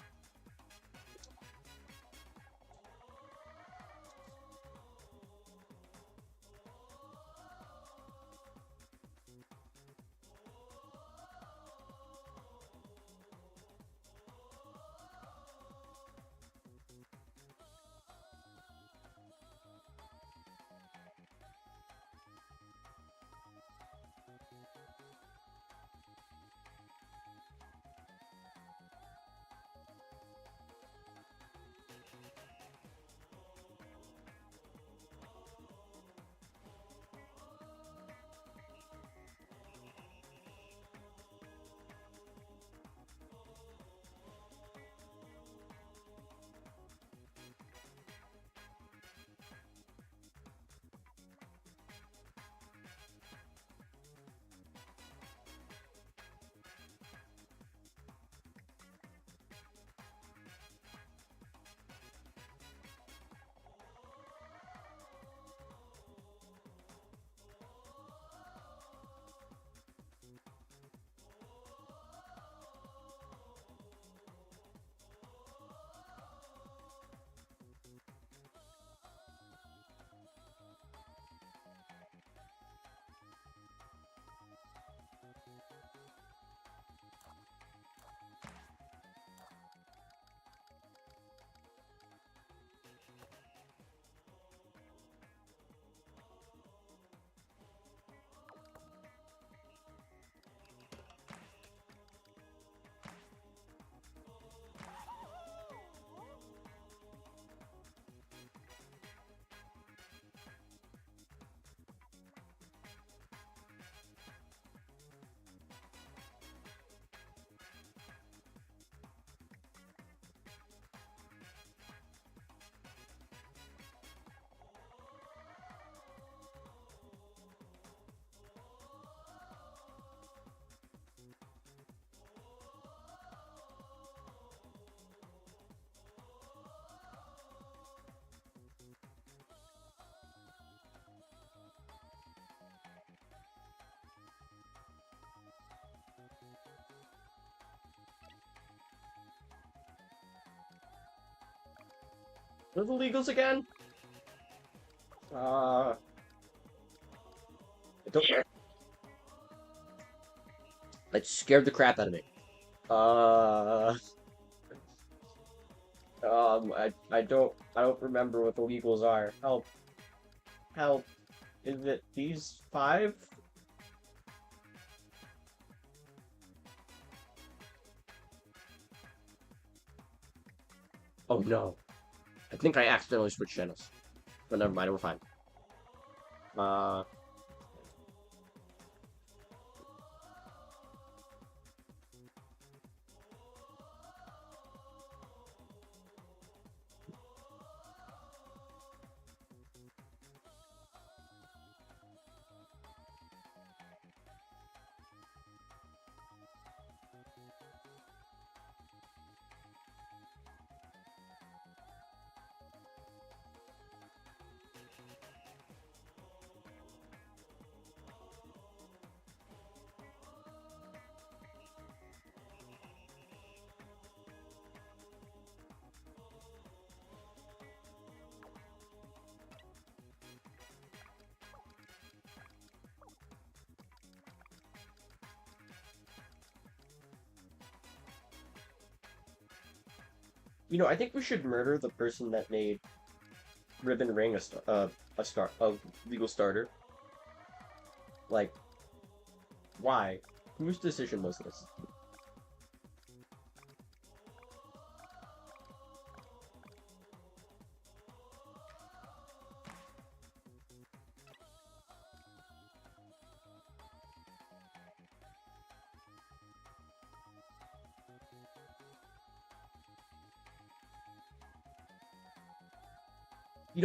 What are the legals again? I don't. It scared the crap out of me. I don't remember what the legals are. Help. Help. Is it these 5? Oh no. I think I accidentally switched channels. But never mind, we're fine. Uh, I think we should murder the person that made Ribbon Ring a legal starter. Like, why? Whose decision was this?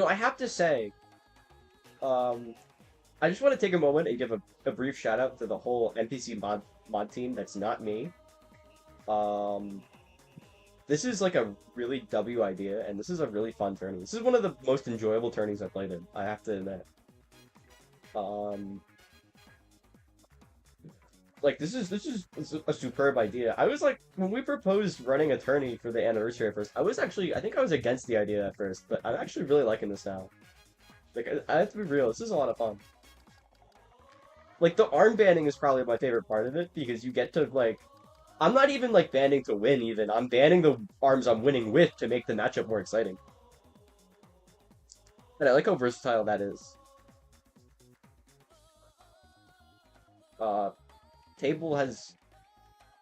I have to say, um, I just want to take a moment and give a brief shout out to the whole NPC mod team that's not me. Um, this is like a really W idea, and this is a really fun tourney. This is one of the most enjoyable tourneys I've played in, I have to admit. Um, like this is a superb idea. I was like, when we proposed running a tourney for the anniversary at first, I think I was against the idea at first, but I'm actually really liking this now. Like, I have to be real, this is a lot of fun. Like, the arm banding is probably my favorite part of it, because you get to, like... I'm not even, like, banding to win, even. I'm banding the arms I'm winning with to make the matchup more exciting. And I like how versatile that is. Uh, Table has...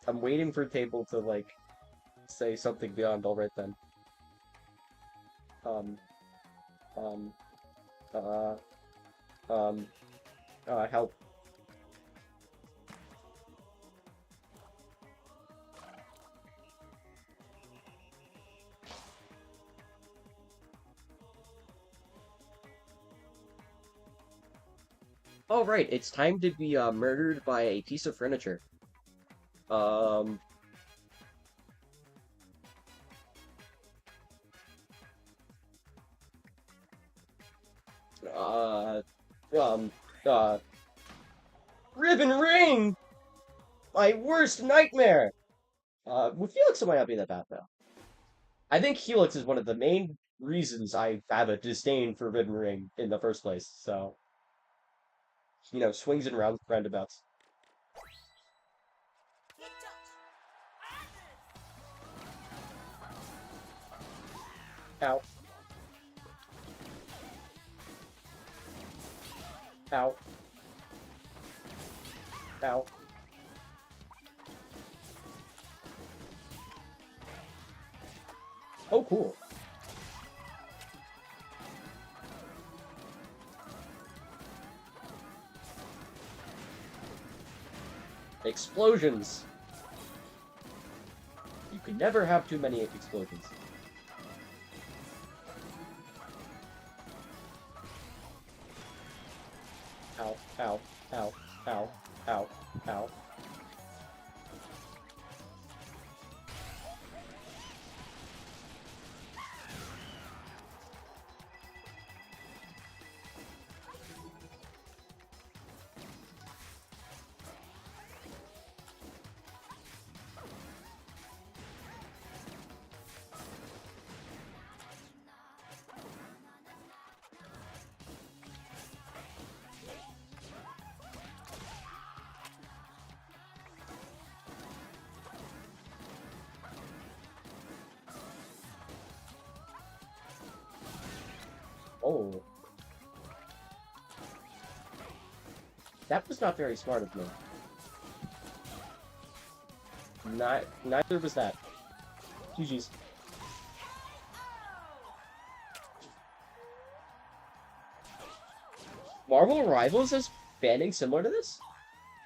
I'm waiting for Table to, like, say something beyond alright then. Um, um, uh, help. Oh, right, it's time to be murdered by a piece of furniture. Um, uh, um, uh, Ribbon Ring! My worst nightmare! With Felix, it might not be that bad, though. I think Helix is one of the main reasons I have a disdain for Ribbon Ring in the first place, so, swings and roundabouts. Ow. Ow. Ow. Oh, cool. Explosions! You can never have too many explosions. Ow, ow, ow, ow, ow, ow. Oh. That was not very smart of me. Neither was that. GG's. Marvel Rivals is banning similar to this?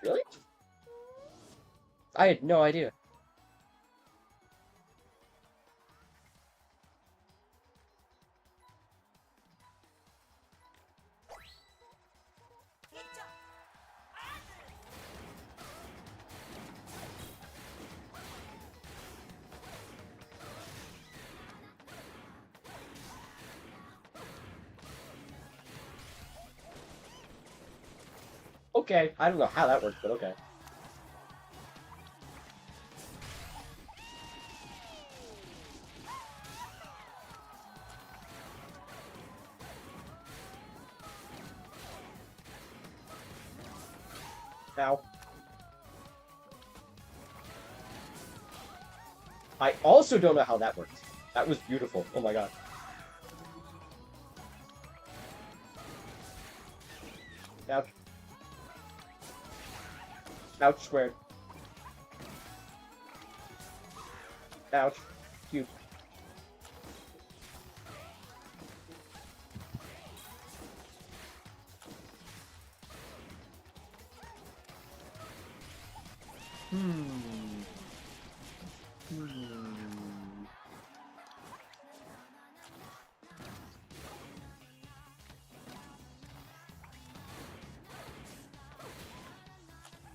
Really? I had no idea. Okay, I don't know how that worked, but okay. Ow. I also don't know how that worked. That was beautiful. Oh my god. Ouch. Ouch squared. Ouch. Cute. Hmm.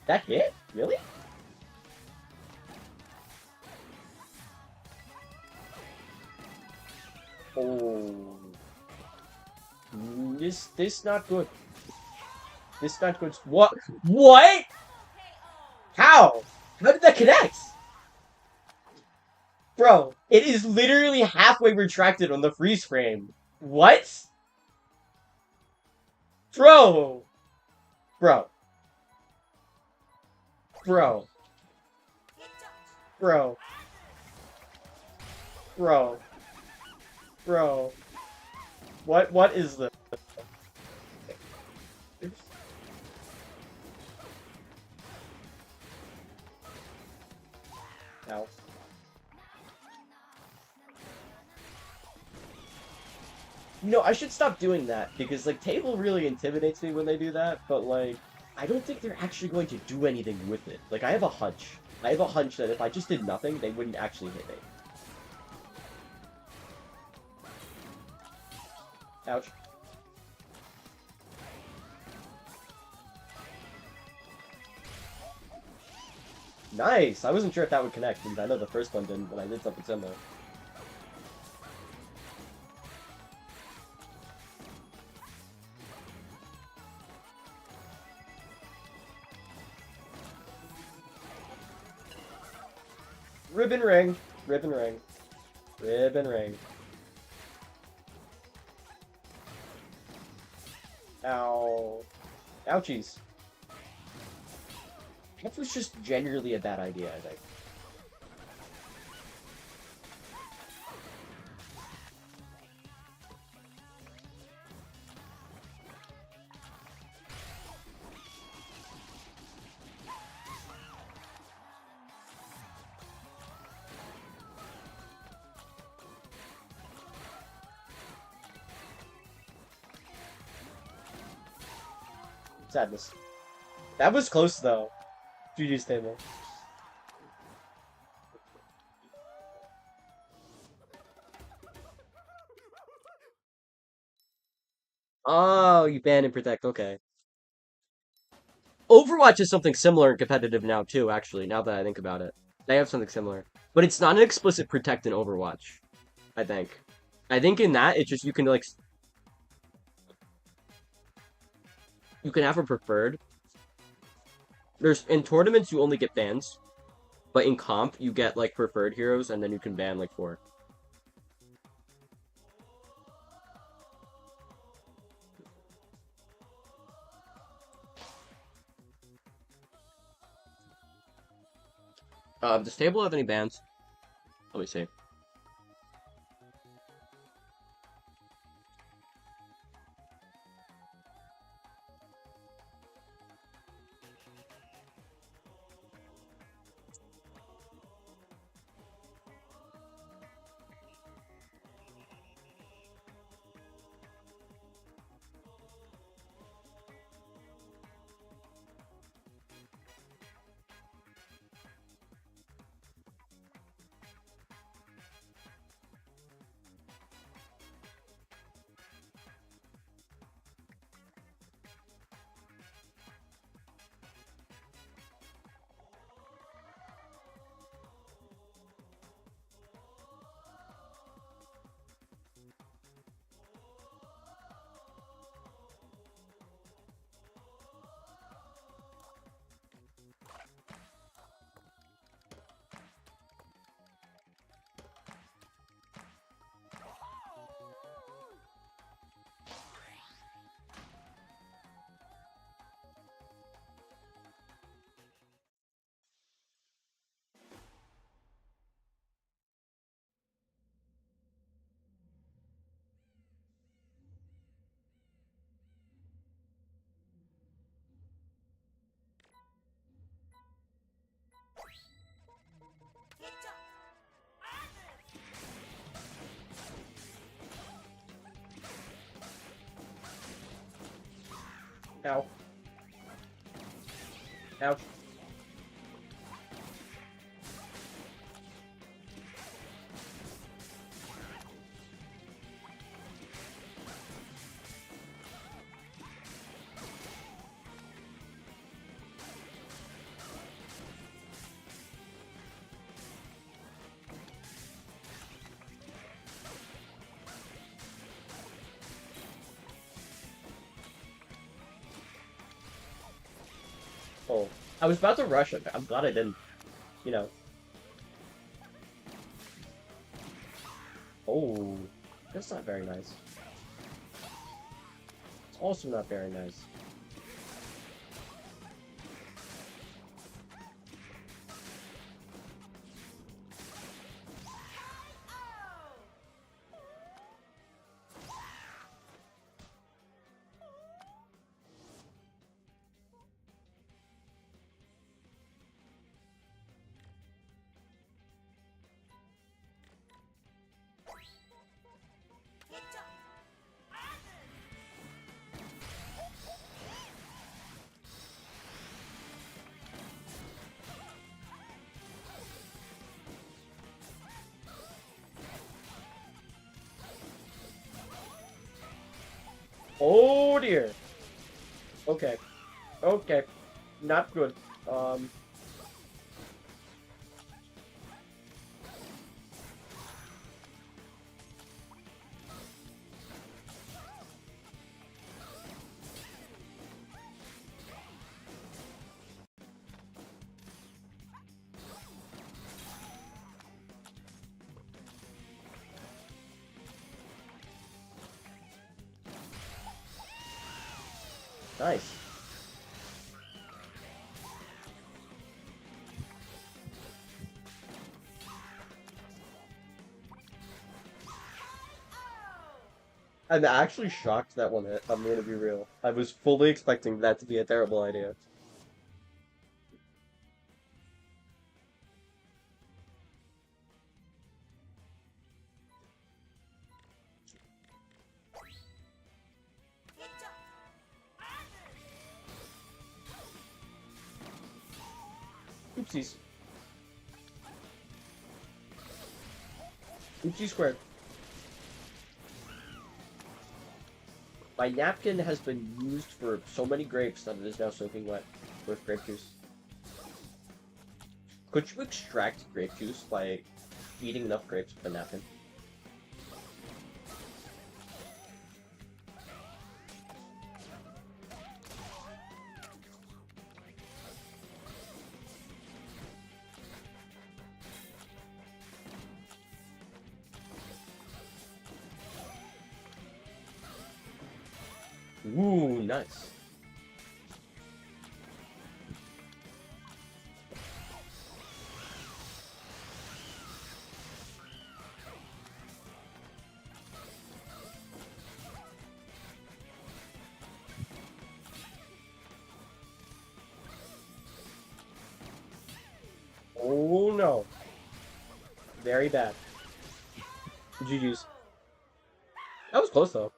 That hit? Really? Oh. This not good. This not good. What? What? How? How did that connect? Bro, it is literally halfway retracted on the freeze frame. What? Bro. Bro. Bro. Bro. Bro. Bro. What is this? Ow. No, I should stop doing that, because, like, table really intimidates me when they do that, but, like, I don't think they're actually going to do anything with it. Like, I have a hunch. I have a hunch that if I just did nothing, they wouldn't actually hit me. Ouch. Nice! I wasn't sure if that would connect, because I know the first one didn't, but I did something similar. Ribbon ring. Ribbon ring. Ribbon ring. Ow. Ouchies. That was just generally a bad idea, I think. Sadness. That was close, though. GG's table. Oh, you ban and protect, okay. Overwatch is something similar and competitive now, too, actually, now that I think about it. They have something similar. But it's not an explicit protect in Overwatch, I think. I think in that, it's just you can, like... You can have a preferred. In tournaments, you only get bans. But in comp, you get, like, preferred heroes, and then you can ban, like, 4. Does table have any bans? Let me see. Ow. Ouch. Oh, I was about to rush it. I'm glad I didn't. You know. Oh, that's not very nice. It's also not very nice. Oh dear. Okay. Okay. Not good. Nice. I'm actually shocked that one hit. I'm gonna be real. I was fully expecting that to be a terrible idea. Oopsies. Oopsie squared. My napkin has been used for so many grapes that it is now soaking wet with grape juice. Could you extract grape juice by eating enough grapes with a napkin? Ooh, nice. Oh no. Very bad. GG's. That was close though.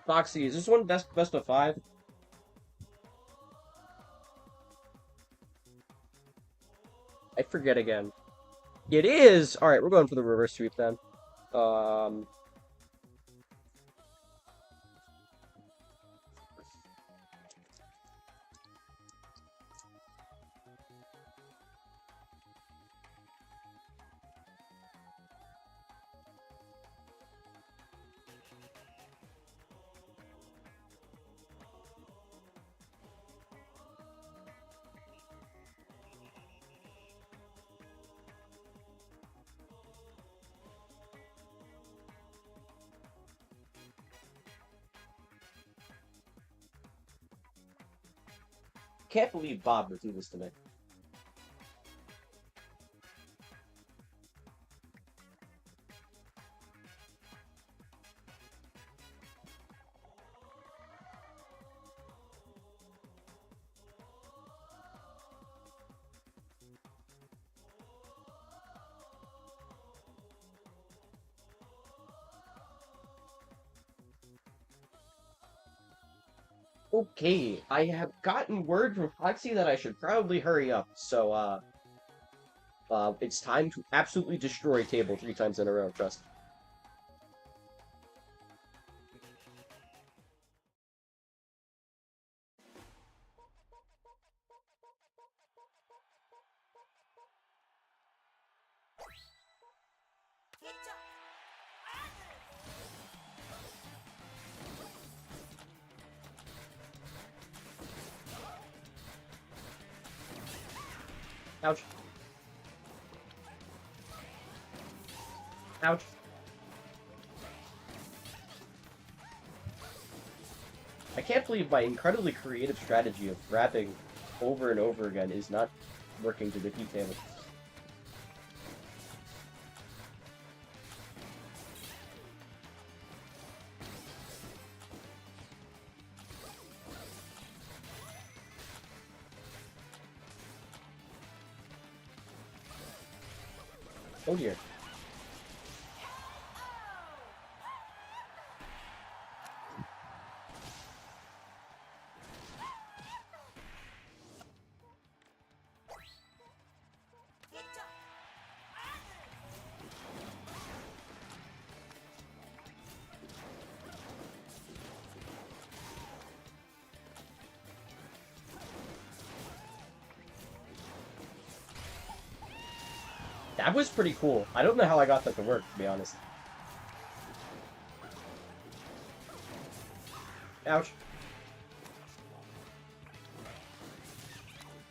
Foxy, is this one best of five? I forget again. It is! Alright, we're going for the reverse sweep then. Um, can't believe Bob would do this to me. Okay, I have gotten word from Foxy that I should probably hurry up, so, it's time to absolutely destroy table 3 times in a row, trust. Ouch. Ouch. I can't believe my incredibly creative strategy of grabbing over and over again is not working to defeat table. Oh dear. That was pretty cool. I don't know how I got that to work, to be honest. Ouch.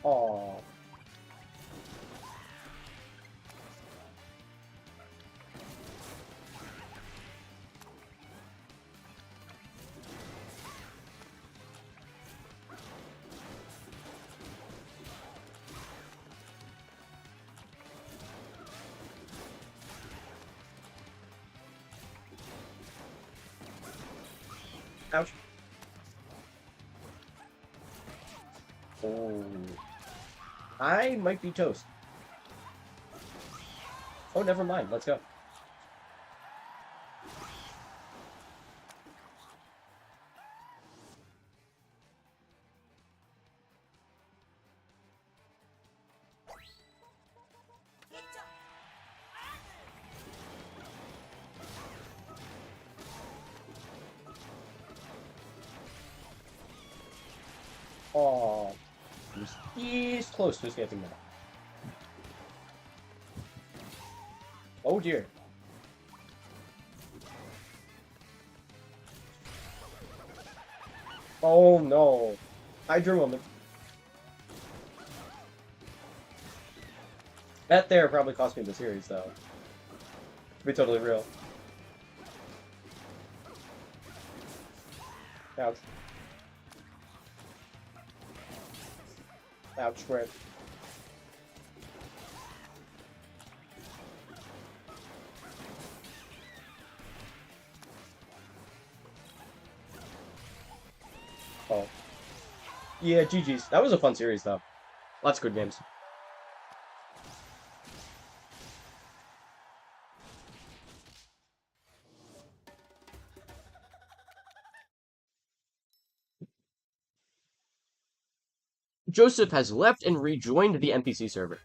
Aww. Ouch. Oh. I might be toast. Oh, never mind. Let's go. Oh, he's close to escaping that. Oh dear. Oh no. Hydra moment. That there probably cost me the series, though. To be totally real. Ouch. Ouch, square. Oh. Yeah, GG's. That was a fun series, though. Lots of good games. Joseph has left and rejoined the NPC server.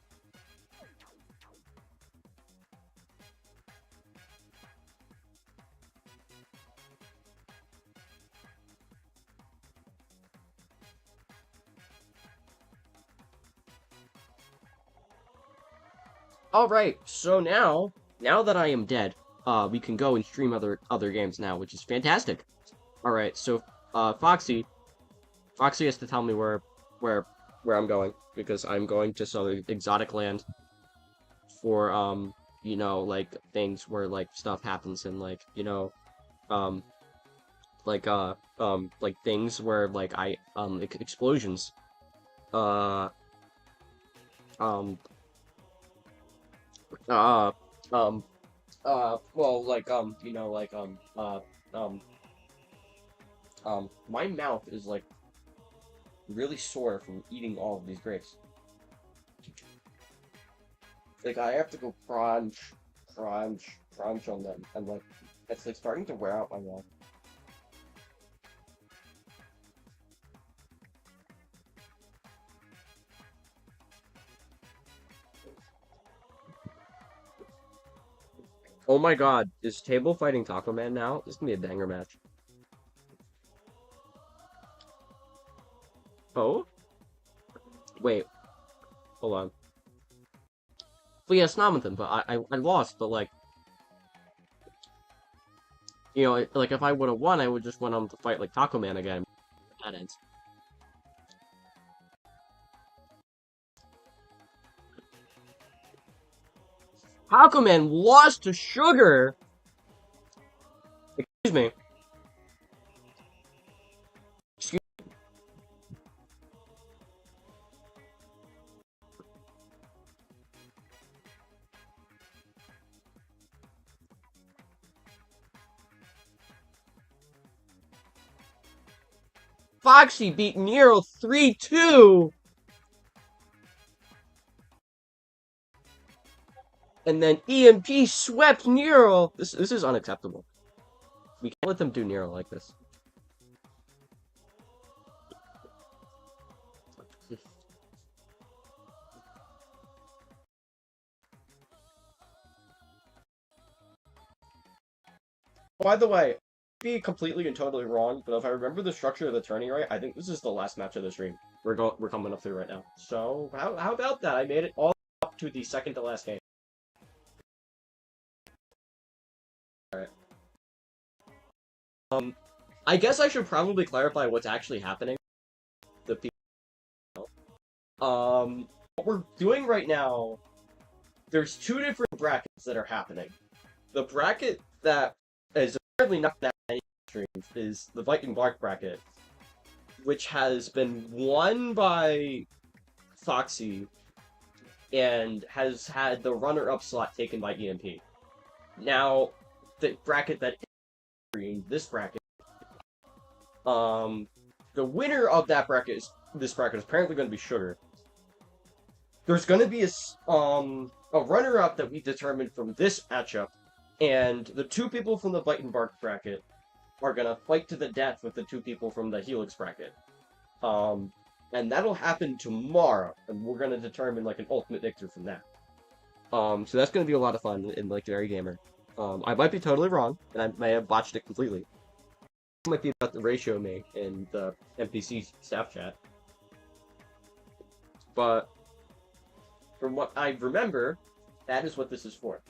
Alright, so now that I am dead, we can go and stream other games now, which is fantastic. Alright, so, Foxy has to tell me where, where I'm going, because I'm going to some exotic land for, you know, like, things where, like, stuff happens and, like, you know, um, like things where, like, explosions. uh, um, uh, um, well, like, um, my mouth is, like, really sore from eating all of these grapes. Like, I have to go crunch on them, and, like, it's, like, starting to wear out my mouth. Oh my god, is Table fighting Taco Man now? This is gonna be a banger match. Oh? Wait, hold on. Well, yeah, it's not with him, but I lost, but, like, you know, like, if I would have won, I would just went on to fight, like, Taco Man again. That ends. Taco Man lost to Sugar! Excuse me. Excuse Foxy beat Nero 3-2! And then EMP swept Nero! This is unacceptable. We can't let them do Nero like this. By the way, be completely and totally wrong, but if I remember the structure of the tourney right, I think this is the last match of the stream. We're coming up through right now. So how about that? I made it all up to the second to last game. Alright. I guess I should probably clarify what's actually happening. The people. What we're doing right now, there's two different brackets that are happening. The bracket that is apparently not that many streams is the Viking Bark bracket, which has been won by Foxy and has had the runner-up slot taken by EMP. Now, the bracket that is this bracket, the winner of that bracket is apparently going to be Sugar. There's going to be a runner-up that we determined from this matchup, and the two people from the Bite and Bark bracket are going to fight to the death with the two people from the Helix bracket. And that'll happen tomorrow, and we're going to determine, like, an ultimate victor from that. So that's going to be a lot of fun in, like, Very Gamer. I might be totally wrong, and I may have botched it completely. It might be about the ratio me in the NPC staff chat. But from what I remember, that is what this is for.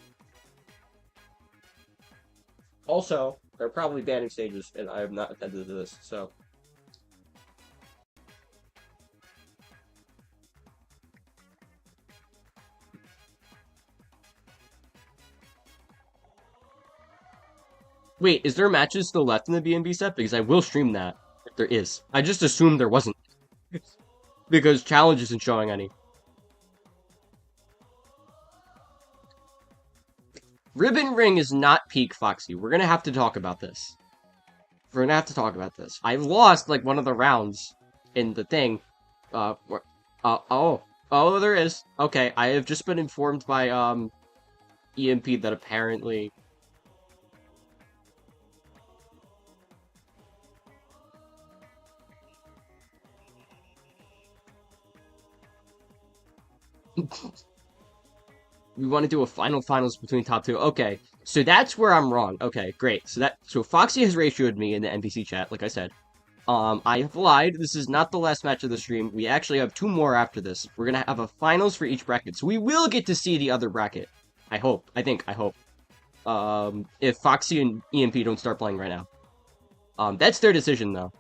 Also, they're probably banning stages, and I have not attended to this, so... Wait, is there matches still left in the B&B set? Because I will stream that, if there is. I just assumed there wasn't. Because challenge isn't showing any. Ribbon Ring is not peak Foxy. We're gonna have to talk about this. We're gonna have to talk about this. I lost, like, one of the rounds in the thing. Oh, there is. Okay, I have just been informed by, EMP that apparently... We want to do a finals between top two. Okay, so that's where I'm wrong. Okay, great. So Foxy has ratioed me in the NPC chat, like I said. I have lied. This is not the last match of the stream. We actually have two more after this. We're gonna have a finals for each bracket, so we will get to see the other bracket. I hope. I hope. If Foxy and EMP don't start playing right now. That's their decision, though.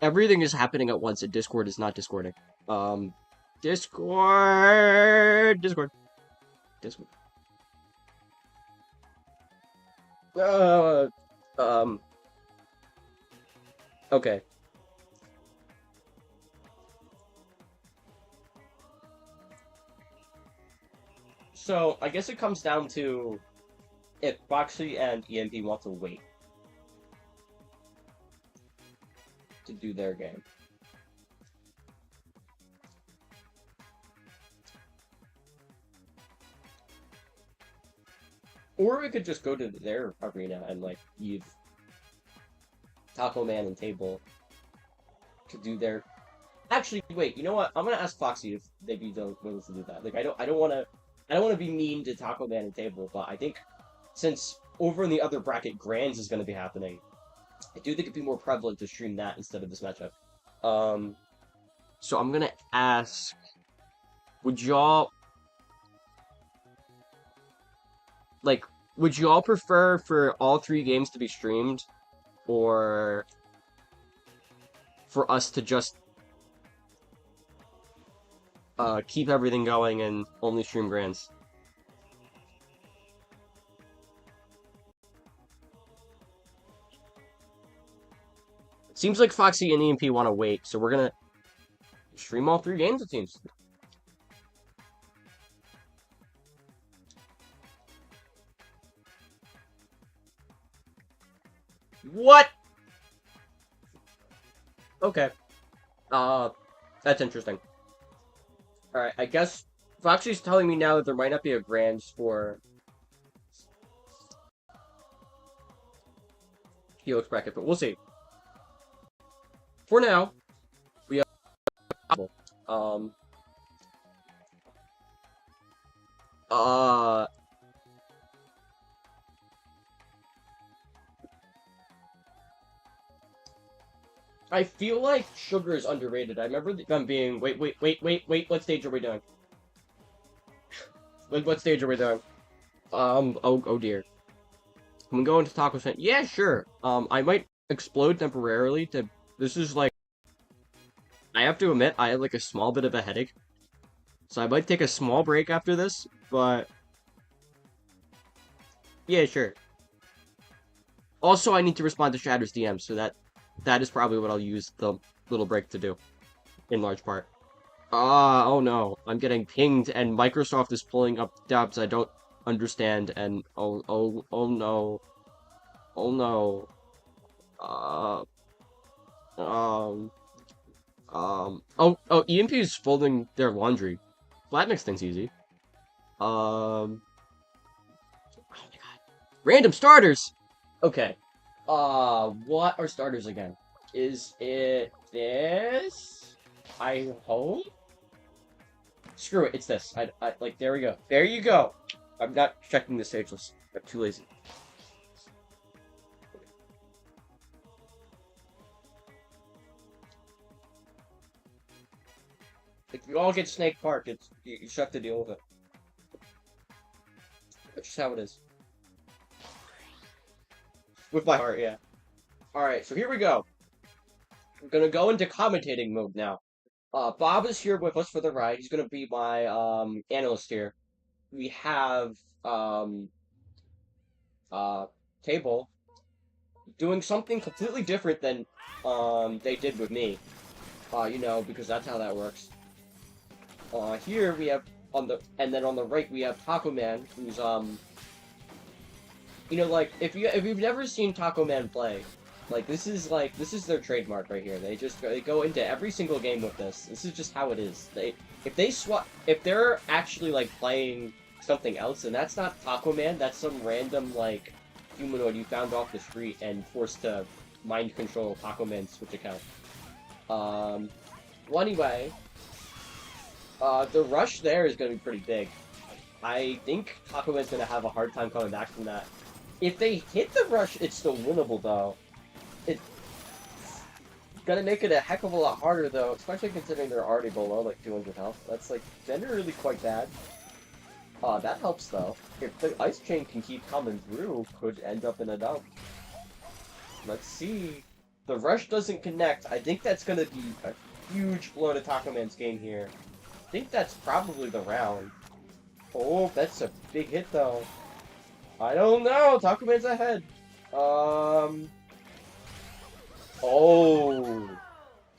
Everything is happening at once, and Discord is not Discording. Discord! practice. Uh, okay. So, I guess it comes down to if Foxy and EMP want to wait to do their game. Or we could just go to their arena and, like, leave Taco Man and Table to do their... Actually, wait, you know what? I'm gonna ask Foxy if they'd be willing to do that. Like, I don't wanna be mean to Taco Man and Table, but I think since over in the other bracket, Grands is gonna be happening, I do think it'd be more prevalent to stream that instead of this matchup. So I'm gonna ask, would y'all prefer for all 3 games to be streamed, or for us to just keep everything going and only stream Grands? Seems like Foxy and EMP want to wait, so we're gonna stream all 3 games, it seems. What? Okay. That's interesting. Alright, I guess Foxy's telling me now that there might not be a Grands for Helix bracket, but we'll see. For now, we have I feel like Sugar is underrated. I remember them being... Wait, what stage are we doing? What stage are we doing? Oh dear. Can we go into Taco Stand? Yeah, sure. I might explode temporarily to... This is like... I have to admit, I have like a small bit of a headache. So I might take a small break after this, but... Yeah, sure. Also, I need to respond to Shatter's DM, so that is probably what I'll use the little break to do, in large part. Oh no, I'm getting pinged, and Microsoft is pulling up dubs I don't understand, and oh no. Oh no. EMP is folding their laundry. Well, that makes things easy. Oh my god. Random starters! Okay. What are starters again? Is it this? I hope? Screw it, it's this. I like, there we go. There you go! I'm not checking the stage list. I'm too lazy. If you all get Snake Park, you just have to deal with it. That's just how it is. With my heart, yeah. Alright, so here we go. I'm gonna go into commentating mode now. Bob is here with us for the ride. He's gonna be my, analyst here. We have, Table doing something completely different than, they did with me. You know, because that's how that works. Here we have, and then on the right we have Taco Man, who's, you know, like, if you've never seen Taco Man play, like, this is their trademark right here. They go into every single game with this. This is just how it is. If they're actually, like, playing something else, and that's not Taco Man, that's some random, like, humanoid you found off the street and forced to mind control Taco Man's Switch account. Well, anyway, the rush there is gonna be pretty big. I think Taco Man's gonna have a hard time coming back from that. If they hit the rush, it's still winnable, though. It's gonna make it a heck of a lot harder, though, especially considering they're already below, like, 200 health. That's, like, generally quite bad. That helps, though. If the Ice Chain can keep coming through, could end up in a dub. Let's see. The rush doesn't connect. I think that's gonna be a huge blow to Taco Man's game here. I think that's probably the round. Oh, that's a big hit though. I don't know. Taco Man's ahead. Um. Oh,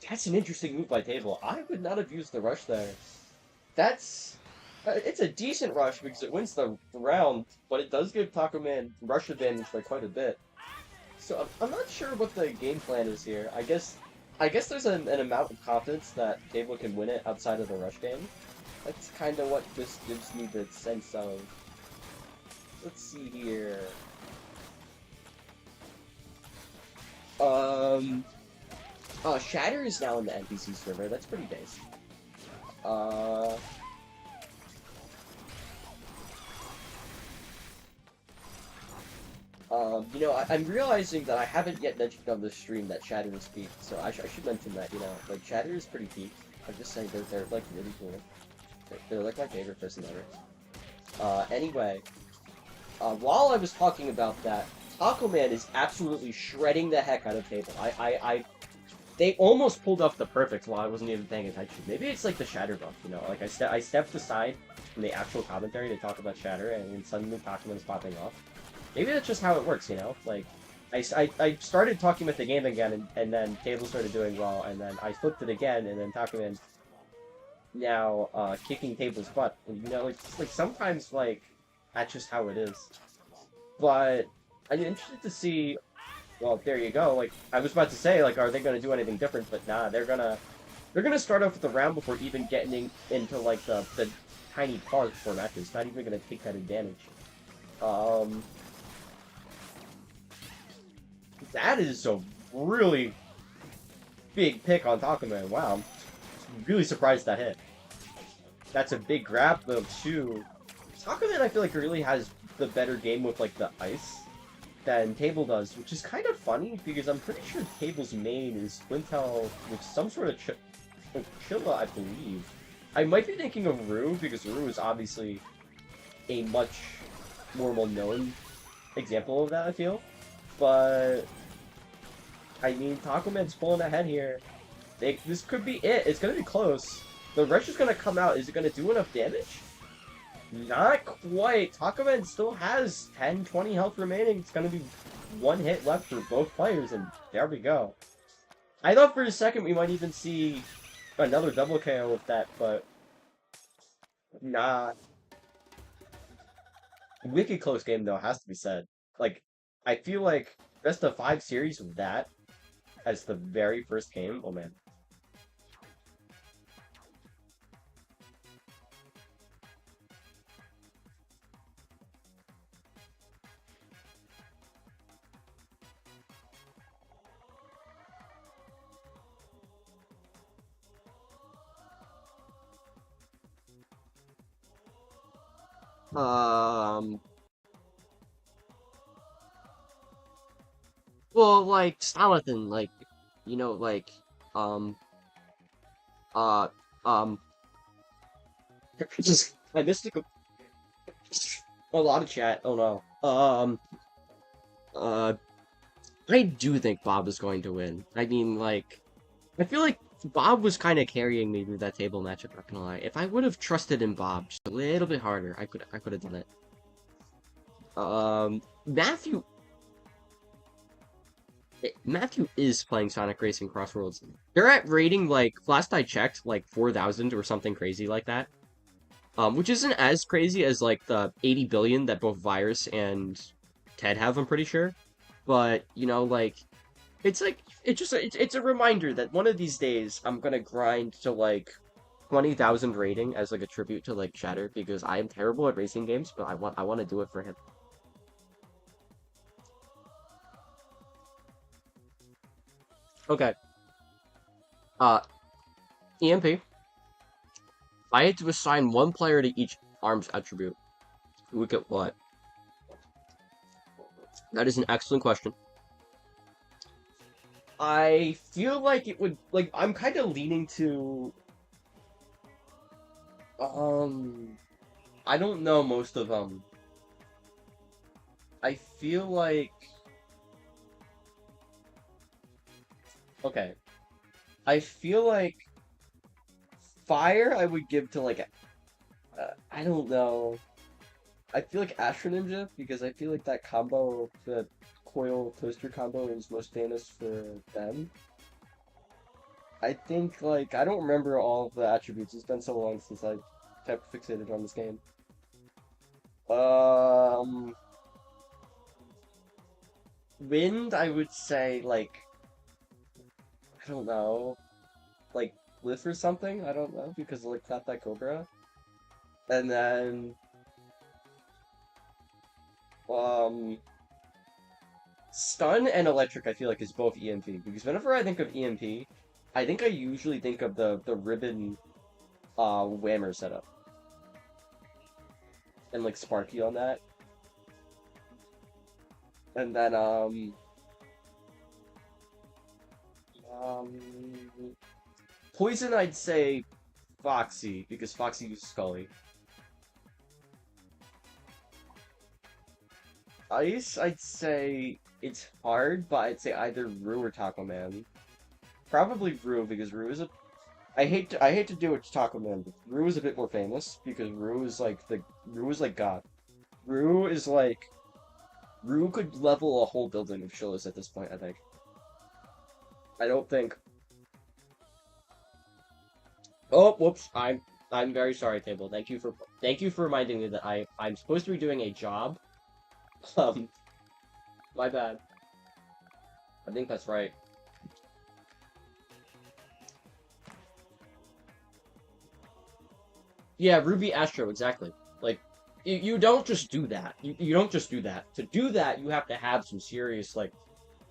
that's an interesting move by Table. I would not have used the rush there. That's it's a decent rush because it wins the round, but it does give Taco Man rush advantage by quite a bit. So I'm not sure what the game plan is here. I guess there's an amount of confidence that Table can win it outside of the rush game. That's kind of what this gives me the sense of. Let's see here. Um, Shatter is now in the NPC server. That's pretty basic. Uh, I'm realizing that I haven't yet mentioned on this stream that Shatter is peaked, so I should mention that, like, Shatter is pretty peaked. I'm just saying they're like, really cool. They're like, my favorite person ever. Anyway, while I was talking about that, Taco Man is absolutely shredding the heck out of Table. They almost pulled off the perfect while I wasn't even paying attention. Maybe it's like the Shatter buff, like, I stepped aside from the actual commentary to talk about Shatter, and suddenly Taco Man's popping off. Maybe that's just how it works, Like, I started talking about the game again, and then Table started doing well, and then I flipped it again, and then Taco Man now kicking Table's butt. And, it's like sometimes, like, that's just how it is. But I'm interested to see. Well, there you go. Like, I was about to say, like, are they gonna do anything different? But nah, they're gonna start off with the round before even getting into like the tiny pause before matches. Not even gonna take that advantage. Um, that is a really big pick on Taco Man. Wow, really surprised that hit. That's a big grab though too. Taco Man, I feel like really has the better game with like the ice than Table does, which is kind of funny because I'm pretty sure Table's main is Wintel with some sort of Chilla, I believe. I might be thinking of Rue because Rue is obviously a much more well-known example of that, I feel. But I mean, Taco Man's pulling ahead here. This could be it. It's gonna be close. The rush is gonna come out. Is it gonna do enough damage? Not quite. Taco Man still has 10, 20 health remaining. It's gonna be one hit left for both players, and there we go. I thought for a second we might even see another double KO with that, but nah. Wicked close game though, has to be said. Like, I feel like best of 5 series with that as the very first game. Oh man. Um. Well, like Jonathan, like, like, um, uh, um, just I missed a lot of chat. Oh no. Uh, I do think Bob is going to win. I mean, like, I feel like Bob was kind of carrying me through that table matchup. Not gonna lie. If I would have trusted in Bob just a little bit harder, I could have done it. Matthew Matthew is playing Sonic Racing Crossroads. They're at rating, like, last I checked, like 4,000 or something crazy like that. Which isn't as crazy as, like, the 80 billion that both Virus and Ted have, I'm pretty sure. But, like, it's a reminder that one of these days I'm gonna grind to, like, 20,000 rating as, like, a tribute to, like, Shatter, because I am terrible at racing games, but I want to do it for him. Okay. Uh, EMP. I had to assign one player to each arms attribute. Look at what? That is an excellent question. I feel like it would, like, I'm kind of leaning to, I don't know most of them. I feel like, okay, I feel like Fire I would give to, like, I don't know. I feel like Astro Ninja because I feel like that combo, the coil toaster combo, is most famous for them. I think like I don't remember all of the attributes. It's been so long since I kept fixated on this game. Um, Wind, I would say like I don't know, like Glyph or something. I don't know because like Clap That Cobra, and then um. Stun and Electric, I feel like, is both EMP, because whenever I think of EMP, I think I usually think of the ribbon whammer setup. And like Sparky on that. And then um Poison, I'd say Foxy, because Foxy uses Scully. Ice, I'd say it's hard, but I'd say either Rue or Taco Man. Probably Rue, because Rue is a I hate to do it to Taco Man, but Rue is a bit more famous because Rue is like God. Rue is like Rue could level a whole building of Shillas at this point, I think. I don't think. Oh, whoops. I'm very sorry, Table. Thank you for reminding me that I'm supposed to be doing a job. Um, my bad. I think that's right. Yeah, Ruby Astro, exactly. Like, you don't just do that. You don't just do that. To do that, you have to have some serious, like,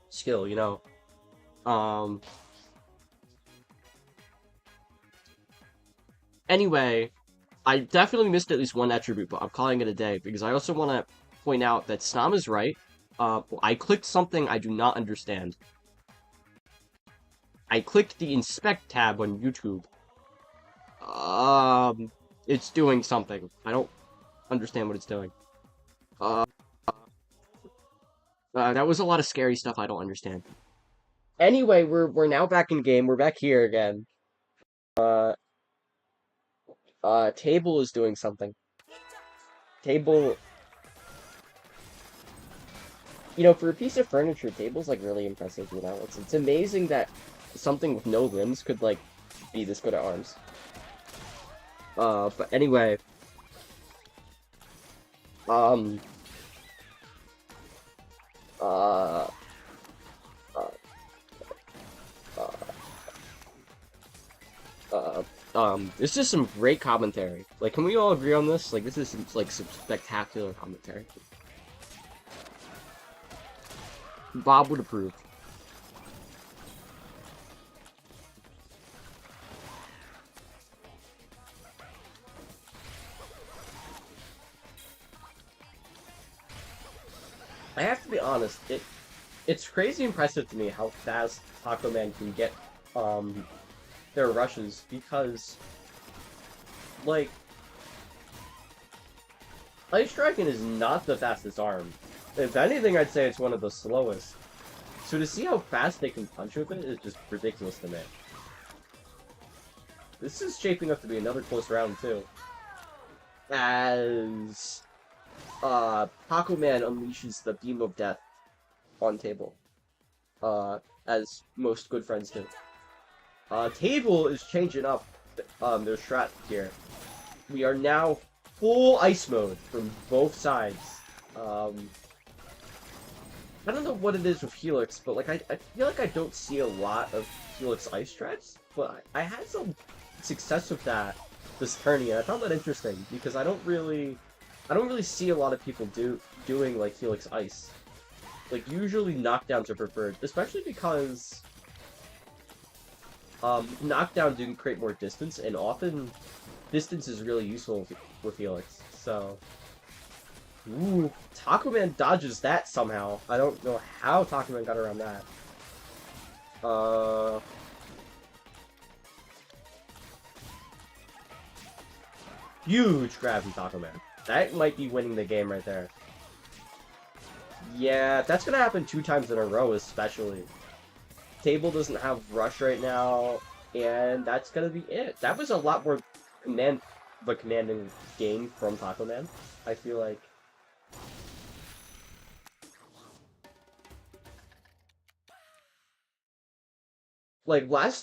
skill, you know? Um... Anyway, I definitely missed at least one attribute, but I'm calling it a day, because I also want to point out that Snom is right. I clicked something I do not understand. I clicked the Inspect tab on YouTube. It's doing something. I don't understand what it's doing. That was a lot of scary stuff I don't understand. Anyway, we're now back in game. We're back here again. Table is doing something. Table, you know, for a piece of furniture, Table's like really impressive. You know, it's amazing that something with no limbs could like be this good at arms. But anyway, um, uh, uh, this is some great commentary. Like, can we all agree on this? Like, this is like some spectacular commentary. Bob would approve. I have to be honest, it's crazy impressive to me how fast Taco Man can get their rushes, because like Ice Dragon is not the fastest arm. If anything, I'd say it's one of the slowest. So to see how fast they can punch with it is just ridiculous to me. This is shaping up to be another close round too. As Taco Man unleashes the Beam of Death on Table. As most good friends do. Table is changing up their strat here. We are now full ice mode from both sides. I don't know what it is with Helix, but like I feel like I don't see a lot of Helix ice strats, but I had some success with that this tourney, and I found that interesting because I don't really see a lot of people doing like Helix ice. Like usually knockdowns are preferred, especially because knockdown do create more distance, and often distance is really useful with Helix. So, ooh, Taco Man dodges that somehow. I don't know how Taco Man got around that. Huge grab from Taco Man. That might be winning the game right there. Yeah, that's gonna happen 2 times in a row, especially. Table doesn't have Rush right now, and that's gonna be it. That was a lot more command the commanding game from Taco Man. I feel like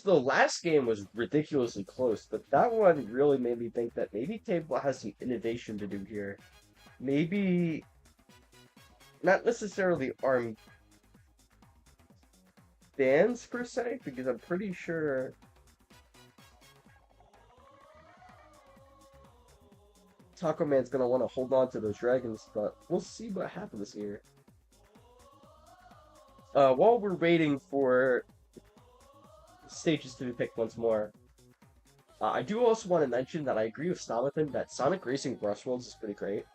the last game was ridiculously close, but that one really made me think that maybe Table has some innovation to do here. Maybe not necessarily arm bands per se, because I'm pretty sure Taco Man's gonna want to hold on to those dragons, but we'll see what happens here. While we're waiting for stages to be picked once more, I do also want to mention that I agree with Stomathan that Sonic Racing Rush Worlds is pretty great.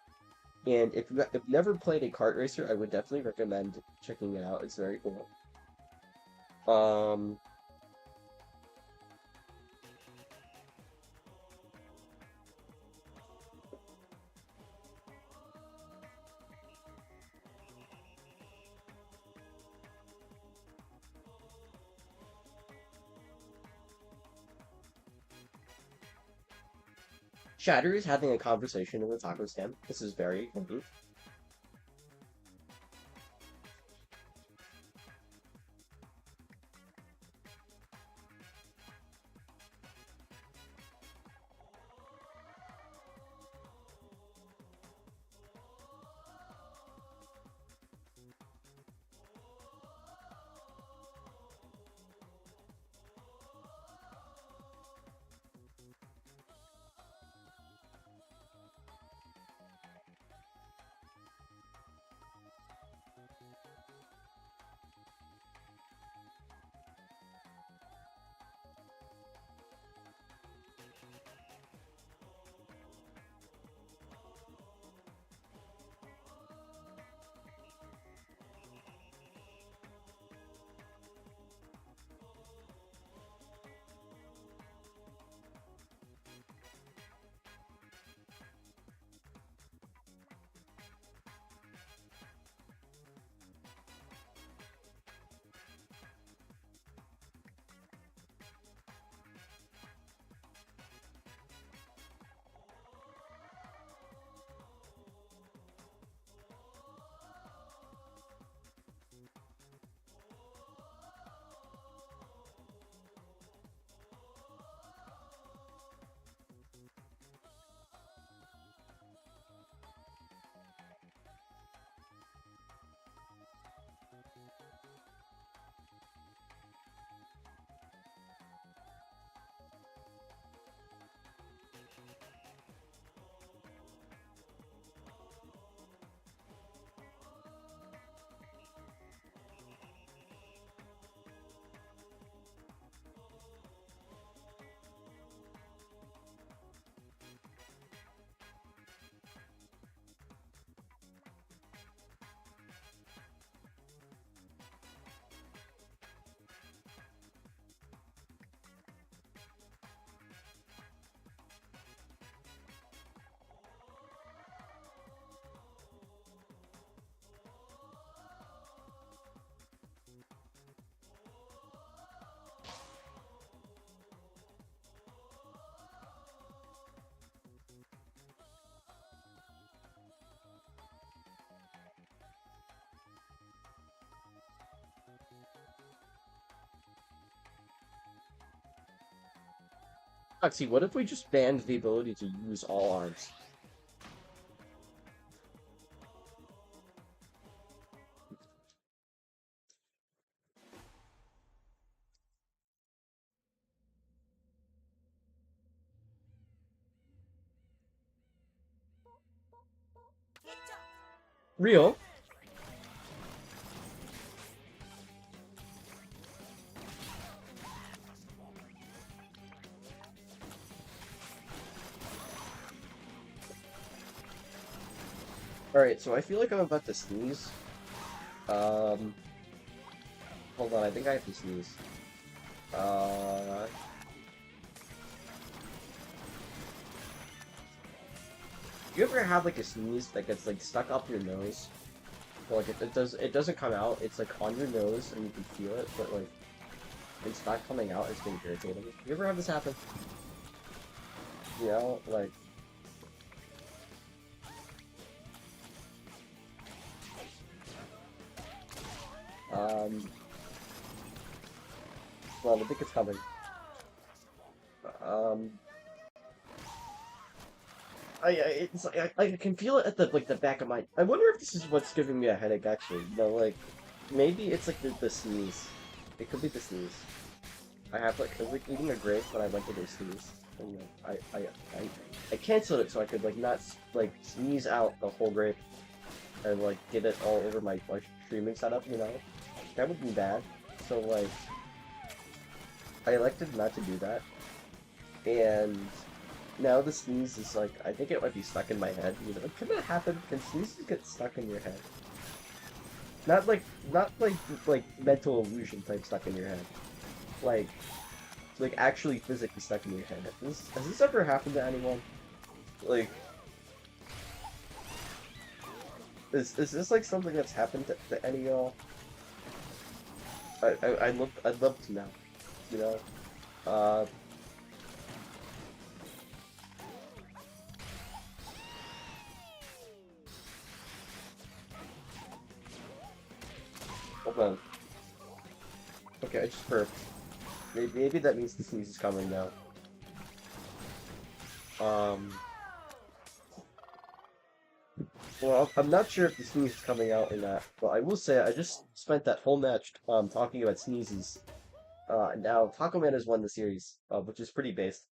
And if you've never played a kart racer, I would definitely recommend checking it out. It's very cool. Um, Shatter is having a conversation in the taco stand. This is very important. Oxy, what if we just banned the ability to use all arms? Real? Alright, so I feel like I'm about to sneeze. Um, Hold on, I think I have to sneeze. You ever have like a sneeze that gets like stuck up your nose? Or, like it doesn't come out, it's like on your nose and you can feel it, but like it's not coming out, it's getting irritating. You ever have this happen? You know, like Well, I think it's coming. Um, I can feel it at the back of my. I wonder if this is what's giving me a headache. Actually, like maybe it's like the sneeze. It could be the sneeze. I was like eating a grape when I went to go sneeze, and I canceled it so I could like not like sneeze out the whole grape and like get it all over my like streaming setup. That would be bad. So like I elected not to do that, and now the sneeze is like I think it might be stuck in my head. Can that happen? Can sneezes get stuck in your head? Not like mental illusion type stuck in your head. Like actually physically stuck in your head. Has this ever happened to anyone? Like, is this like something that's happened to any of y'all? I'd love to know. You know, uh, hold on. Okay, I just burped. Maybe that means the sneeze is coming now. Um, well, I'm not sure if the sneeze is coming out or not, but I will say I just spent that whole match talking about sneezes. Now Taco Man has won the series, which is pretty based.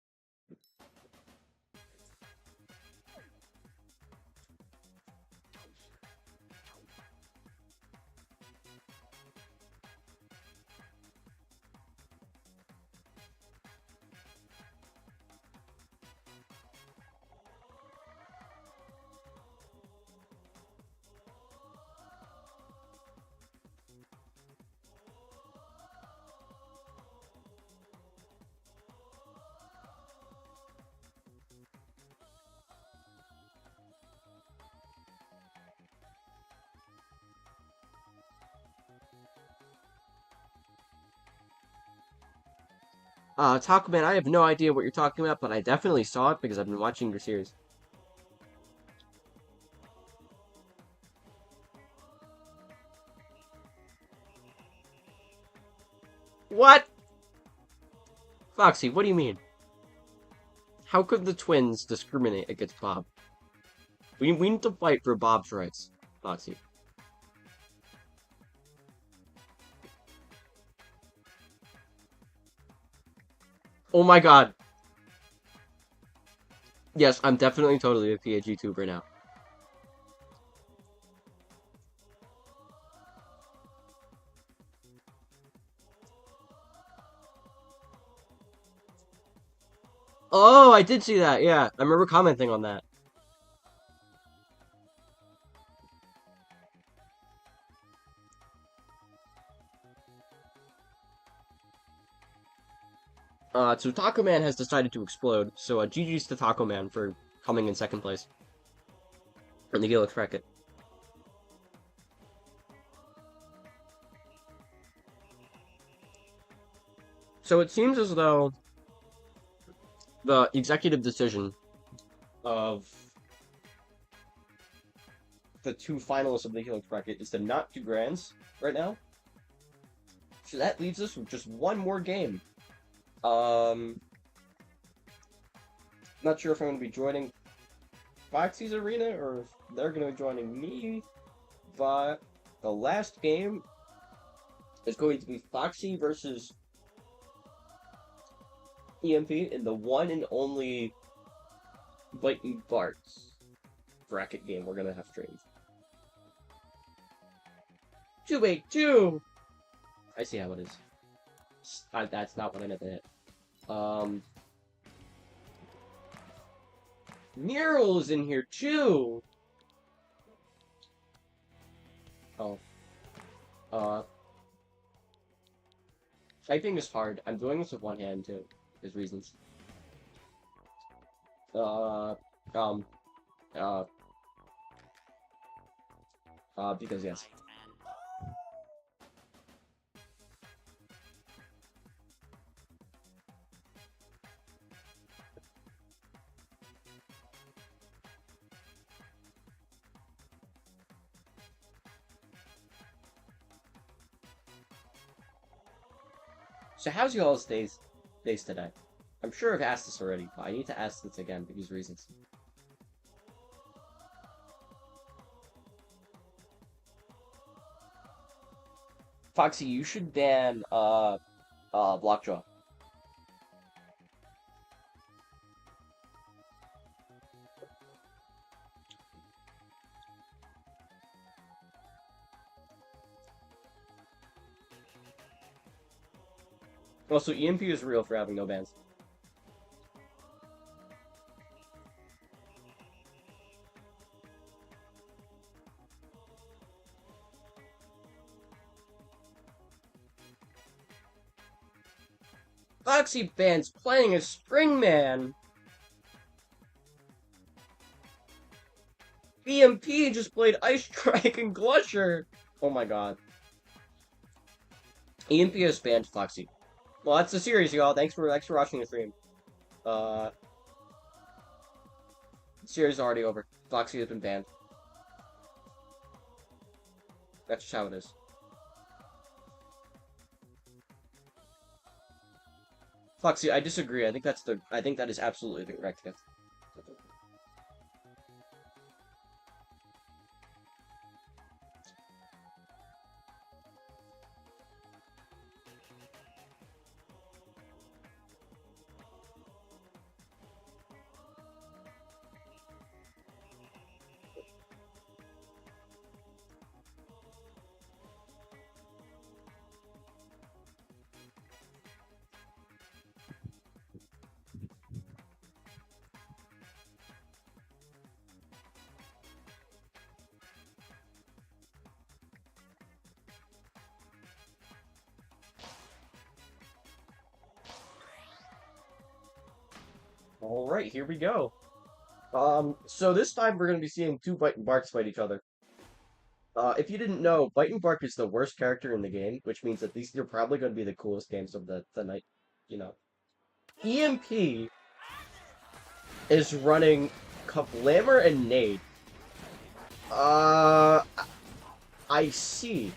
Taco Man, I have no idea what you're talking about, but I definitely saw it because I've been watching your series. What? Foxy, what do you mean? How could the twins discriminate against Bob? We need to fight for Bob's rights, Foxy. Oh my god. Yes, I'm definitely totally a PAG tuber now. Oh, I did see that, yeah. I remember commenting on that. So Taco Man has decided to explode, so GG's to Taco Man for coming in second place in the Gilix bracket. So it seems as though the executive decision of the two finalists of the Helix bracket is to not do grands right now. So that leaves us with just one more game. Not sure if I'm going to be joining Foxy's arena or if they're going to be joining me, but the last game is going to be Foxy versus EMP in the one and only Bite and Bart's bracket game we're going to have streamed. 282! I see how it is. That's not what I meant to hit. Nerol is in here too! Oh. Typing is hard. I'm doing this with one hand too. There's reasons. Because yes. So how's y'all's days today? I'm sure I've asked this already, but I need to ask this again for these reasons. Foxy, you should ban Blockjaw. Also, EMP is real for having no bans. Foxy bans playing as Springman. EMP just played Ice Strike and Glusher. Oh my god. EMP has banned Foxy. Well, that's the series, y'all. Thanks for watching the stream. The series is already over. Foxy has been banned. That's just how it is. Foxy, I disagree. I think that is absolutely the correct gift. Alright, here we go. So this time we're gonna be seeing two Bite and Barks fight each other. If you didn't know, Bite and Bark is the worst character in the game, which means that these are probably gonna be the coolest games of the night, you know. EMP is running Kablammer and Nade. I see.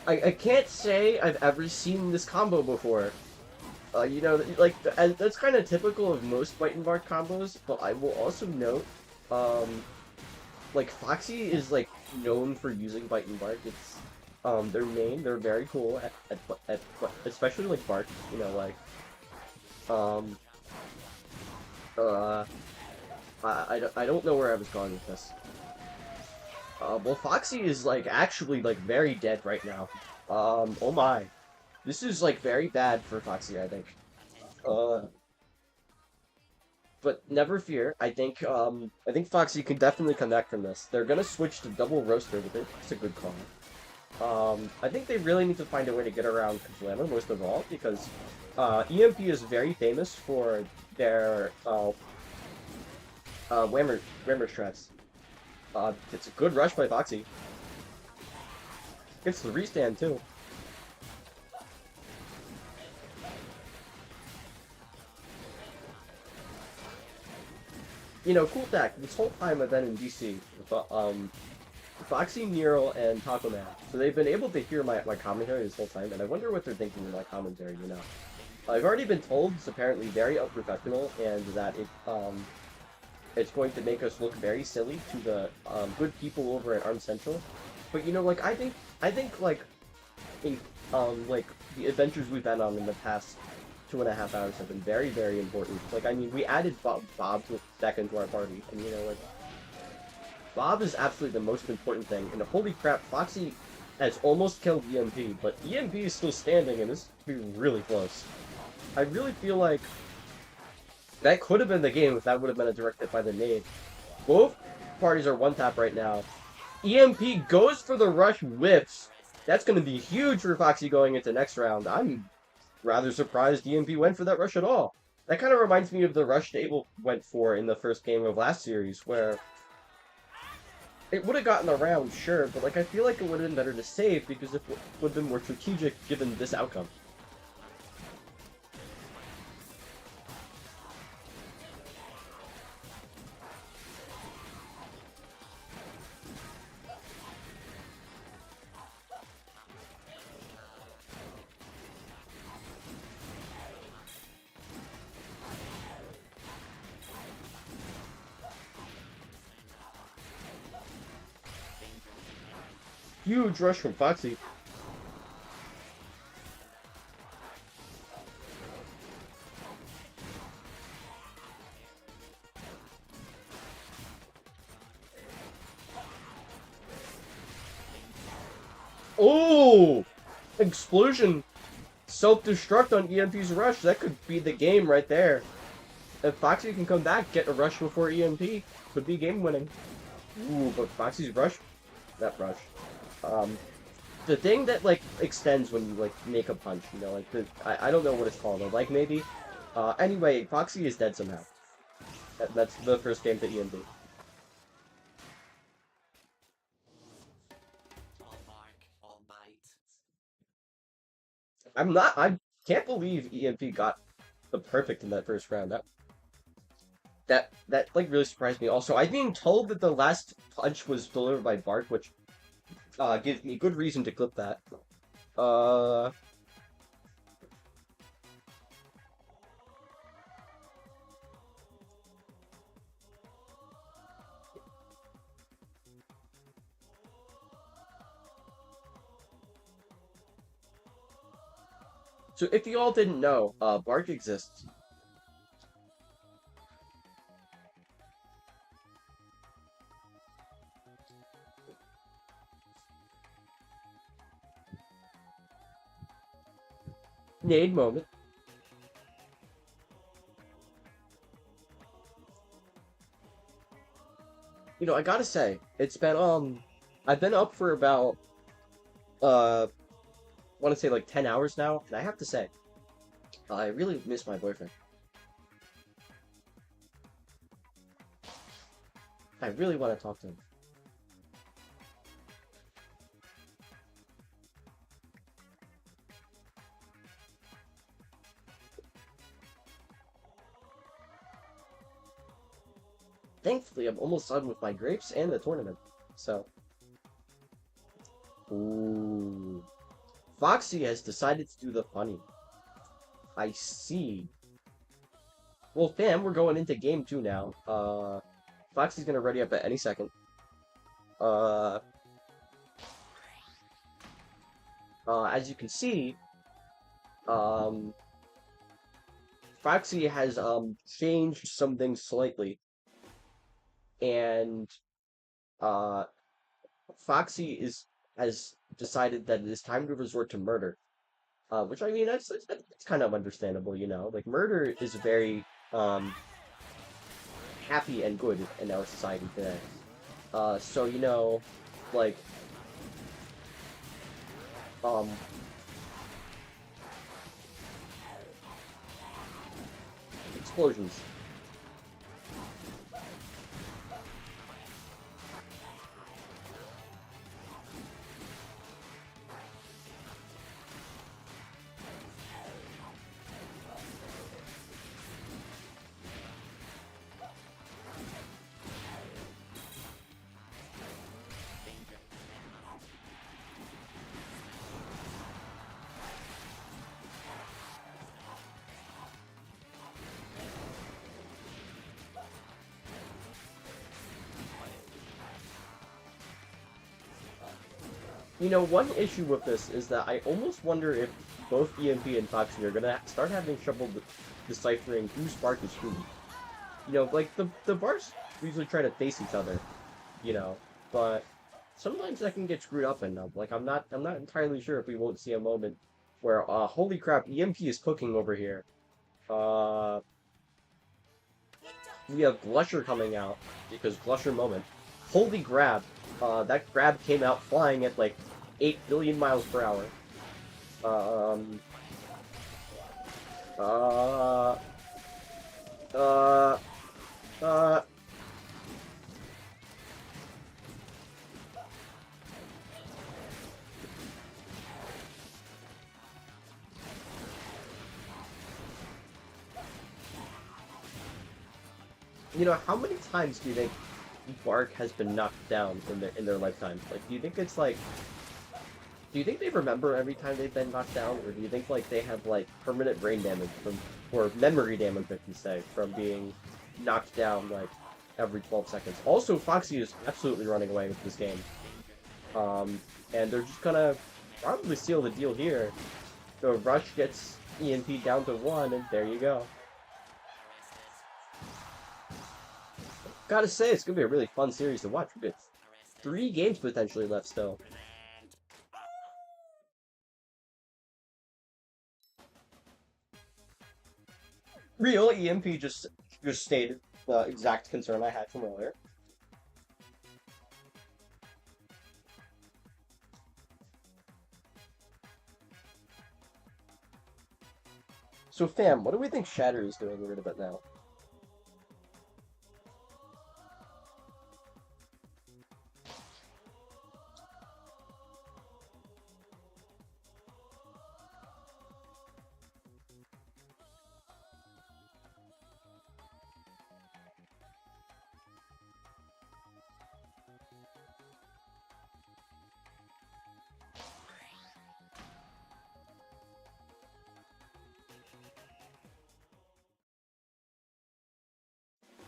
I can't say I've ever seen this combo before. You know, like, that's kind of typical of most Bite and Bark combos, but I will also note, like, Foxy is, like, known for using Bite and Bark. It's, their main, they're very cool at especially, like, Bark, you know, like, I don't know where I was going with this. Well, Foxy is, like, actually, like, very dead right now. Oh my. This is, like, very bad for Foxy, I think. But never fear. I think Foxy can definitely come back from this. They're gonna switch to double roaster, but it's a good call. I think they really need to find a way to get around Kazlama most of all, because EMP is very famous for their Whammer strats. It's a good rush by Foxy. Gets the restand too. You know, cool fact, this whole time I've been in DC, Foxy, Nerol, and Taco Man. So they've been able to hear my commentary this whole time, and I wonder what they're thinking of my commentary, you know. I've already been told it's apparently very unprofessional, and that it's going to make us look very silly to the good people over at Arm Central. But you know, like, I think like, in, like, the adventures we've been on in the past 2.5 hours have been very, very important. Like, I mean, we added Bob back into our party, and you know, like, Bob is absolutely the most important thing. And holy crap, Foxy has almost killed EMP, but EMP is still standing, and this could be really close. I really feel like that could have been the game if that would have been a direct hit by the nade. Both parties are one tap right now. EMP goes for the rush, whiffs. That's going to be huge for Foxy going into next round. I'm rather surprised EMP went for that rush at all. That kind of reminds me of the rush Abel went for in the first game of last series, where it would have gotten around, sure, but like I feel like it would have been better to save because it would have been more strategic given this outcome. huge rush from Foxy. Oh! Explosion! Self-destruct on EMP's rush. That could be the game right there. If Foxy can come back, get a rush before EMP, could be game-winning. Ooh, but Foxy's rush? That rush. The thing that, like, extends when you, like, make a punch, you know, like, I don't know what it's called, like, maybe. Anyway, Foxy is dead somehow. That's the first game to EMP. I can't believe EMP got the perfect in that first round. That like really surprised me. Also, I'm being told that the last punch was delivered by Bark, which gives me good reason to clip that. Uh, so if you all didn't know, Bark exists. Nade moment. You know, I gotta say, it's been I've been up for about I want to say like 10 hours now, and I have to say, I really miss my boyfriend. I really want to talk to him. Thankfully, I'm almost done with my grapes and the tournament, so. Ooh. Foxy has decided to do the funny. I see. Well, fam, we're going into game 2 now. Foxy's gonna ready up at any second. As you can see, Foxy has, changed some things slightly. And, Foxy has decided that it is time to resort to murder. Which, I mean, that's kind of understandable, you know? Like, murder is very, happy and good in our society today. So, you know, like, um, explosions. You know, one issue with this is that I almost wonder if both EMP and Foxy are gonna start having trouble deciphering whose Bark is who. You know, like, the Barks usually try to face each other, you know, but sometimes that can get screwed up enough. Like, I'm not entirely sure if we won't see a moment where, holy crap, EMP is cooking over here. We have Glusher coming out, because Glusher moment. Holy grab. That grab came out flying at, like, 8 billion miles per hour. Uh, uh, uh, you know, how many times do you think Bark has been knocked down in their lifetime? Like, do you think it's like, do you think they remember every time they've been knocked down, or do you think like they have like permanent brain damage from, or memory damage, I can say, from being knocked down like every 12 seconds? Also, Foxy is absolutely running away with this game. Um, and they're just gonna probably seal the deal here. So Rush gets EMP down to 1, and there you go. Gotta say, it's gonna be a really fun series to watch. We've got 3 games potentially left still. Real EMP just stated the exact concern I had from earlier. So, fam, what do we think Shatter is doing a little bit now?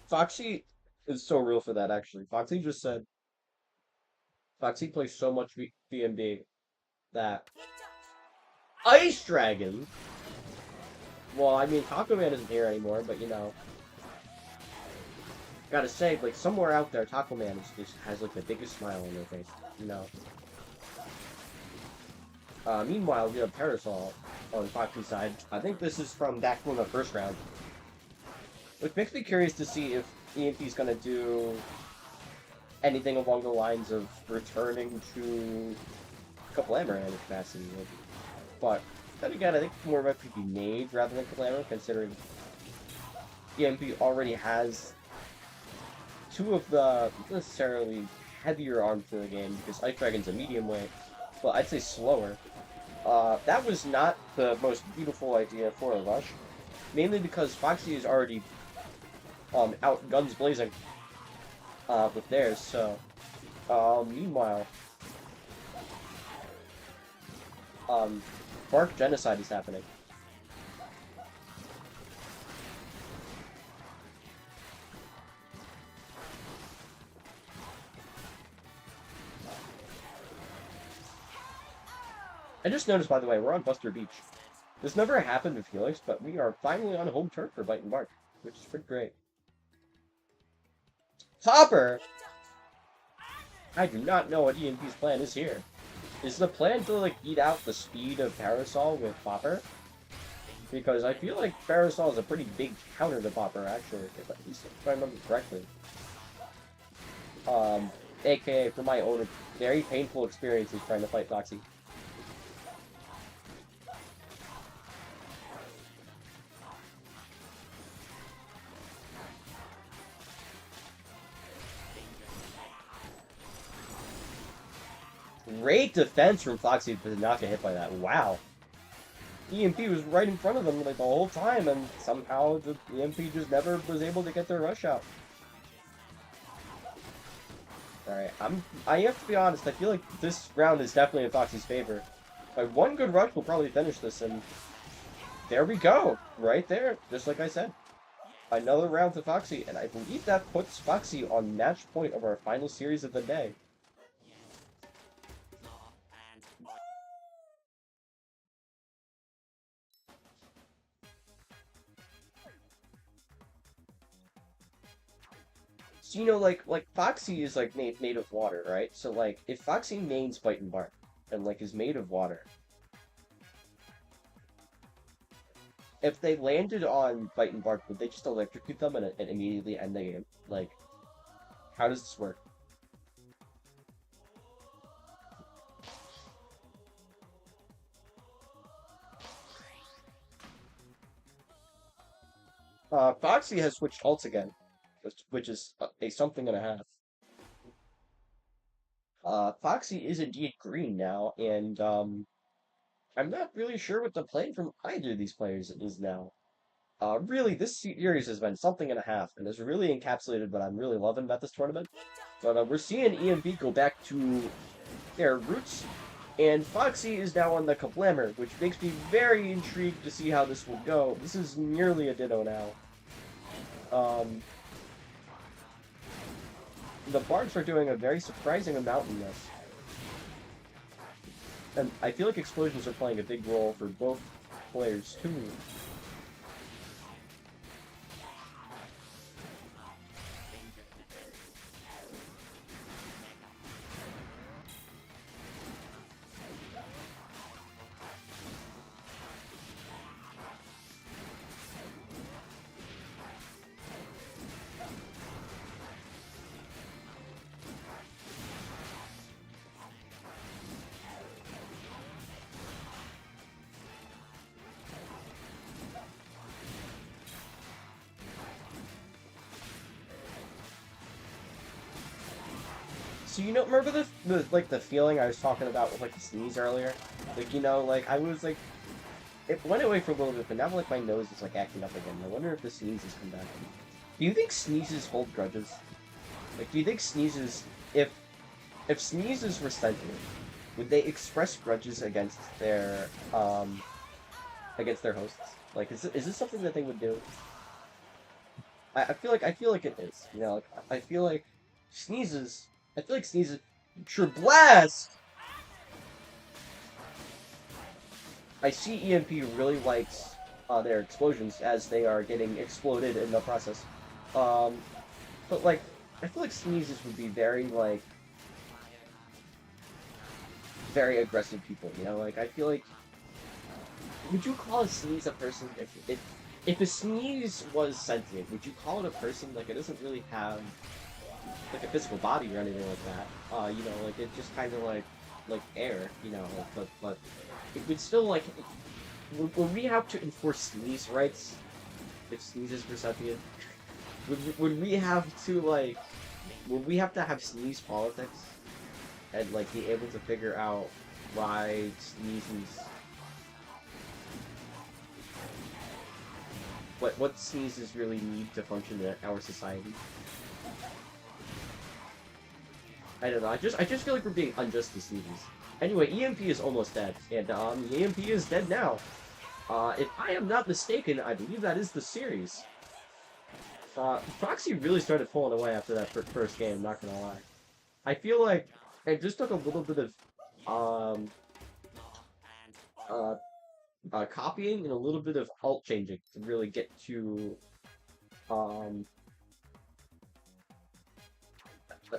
Foxy is so real for that, actually. Foxy just said Foxy plays so much BMB that Ice Dragon. Well, I mean, Taco Man isn't here anymore, but you know, gotta say, like somewhere out there, Taco Man has like the biggest smile on their face. You know. Meanwhile, we have Parasol on Foxy's side. I think this is from back from the first round, which makes me curious to see if EMP's gonna do anything along the lines of returning to Kablammer in capacity. But then again, I think more of it could be made rather than Kablammer, considering EMP already has 2 of the not necessarily heavier arms for the game, because Ice Dragon's a medium weight, but I'd say slower. That was not the most beautiful idea for a Rush, mainly because Foxy is already out guns blazing with theirs, so meanwhile Bark Genocide is happening. I just noticed, by the way, we're on Buster Beach. This never happened with Felix, but we are finally on home turf for Bite and Bark, which is pretty great. Popper! I do not know what EMP's plan is here. Is the plan to, like, eat out the speed of Parasol with Popper? Because I feel like Parasol is a pretty big counter to Popper, actually, if I remember correctly. AKA, for my own very painful experiences trying to fight Foxy. Great defense from Foxy to not get hit by that. Wow. EMP was right in front of them like the whole time, and somehow the EMP just never was able to get their rush out. Alright, I have to be honest, I feel like this round is definitely in Foxy's favor. Like, one good rush will probably finish this, and there we go. Right there, just like I said. Another round to Foxy, and I believe that puts Foxy on match point of our final series of the day. So, you know, like Foxy is like made of water, right? So like if Foxy mains Bite and Bark and like is made of water, if they landed on Bite and Bark, would they just electrocute them and immediately end the game? Like, how does this work? Foxy has switched ults again, which is a something and a half. Foxy is indeed green now, and I'm not really sure what the plan from either of these players is now. Really, this series has been something and a half, and has really encapsulated what I'm really loving about this tournament. But we're seeing EMB go back to their roots, and Foxy is now on the Kablammer, which makes me very intrigued to see how this will go. This is nearly a Ditto now. The Barks are doing a very surprising amount in this. and I feel like explosions are playing a big role for both players too. So remember the feeling I was talking about with like the sneeze earlier? Like like I was like it went away for a little bit, but now like my nose is like acting up again. I wonder if the sneezes come back. Do you think sneezes hold grudges? Like, do you think sneezes if sneezes were sentient, would they express grudges against their hosts? Like, is this something that they would do? I feel like it is. Like, I feel like sneezes. I feel like sneezes. Sure, blast. I see EMP really likes their explosions as they are getting exploded in the process. But like, I feel like sneezes would be very like very aggressive people. Like I feel like would you call a sneeze a person if a sneeze was sentient? Would you call it a person? Like it doesn't really have like a physical body or anything like that. Like it's just kind of like air. But it would still like would we have to enforce sneeze rights if sneezes were sentient? Would we have to like would we have to have sneeze politics and like be able to figure out why sneezes what sneezes really need to function in our society? I don't know. I just feel like we're being unjust to sneezes. Anyway, EMP is almost dead, and EMP is dead now. If I am not mistaken, I believe that is the series. Foxy really started pulling away after that first game, not gonna lie. I feel like it just took a little bit of copying and a little bit of alt changing to really get to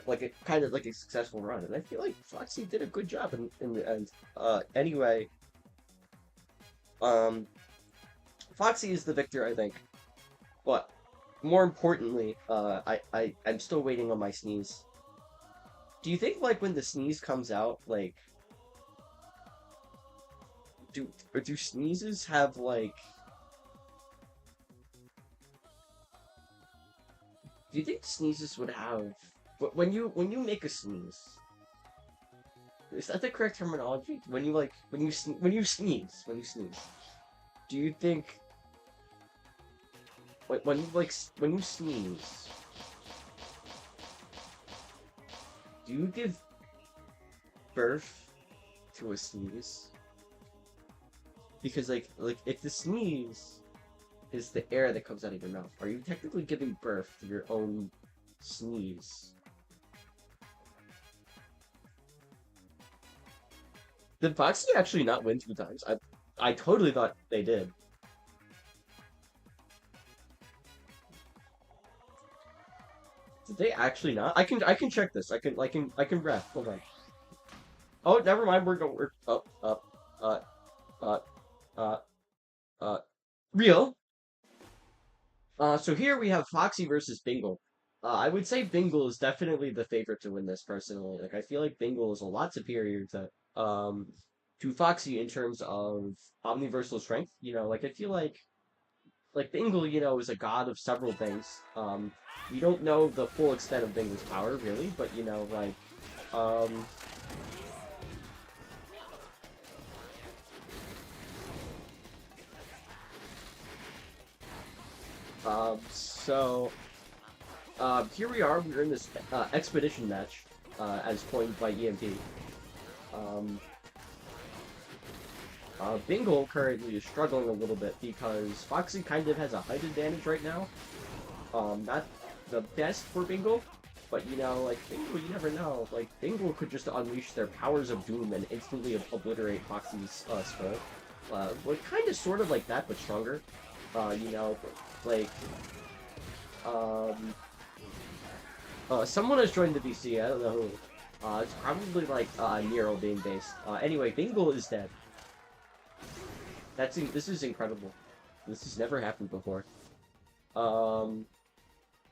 like a kind of like a successful run, and I feel like Foxy did a good job in the end. Anyway, Foxy is the victor, I think. But more importantly, I'm still waiting on my sneeze. Do you think like when the sneeze comes out, like do sneezes have like? Do you think sneezes would have? When you make a sneeze, is that the correct terminology? When you sneeze, do you think when you sneeze, do you give birth to a sneeze? Because like if the sneeze is the air that comes out of your mouth, are you technically giving birth to your own sneeze? Did Foxy actually not win 2 times? I totally thought they did. Did they actually not? I can check this. I can ref. Hold on. Oh, never mind. We're up uh uh uh real. So here we have Foxy versus Bingle. I would say Bingle is definitely the favorite to win this personally. Like I feel like Bingle is a lot superior to Foxy in terms of omniversal strength. Like I feel like Bingle, is a god of several things. We don't know the full extent of Bingle's power really, but um so here we are. We're in this expedition match, as coined by EMP. Um, Bingle currently is struggling a little bit because Foxy kind of has a height advantage right now. Not the best for Bingle, But, you know, like, Bingle, you never know. Like, Bingle could just unleash their powers of doom and instantly obliterate Foxy's skull. Like, kind of, sort of like that, but stronger. You know, like, um, someone has joined the VC, I don't know who. It's probably, like, Nerol being based. Anyway, Bingle is dead. This is incredible. This has never happened before.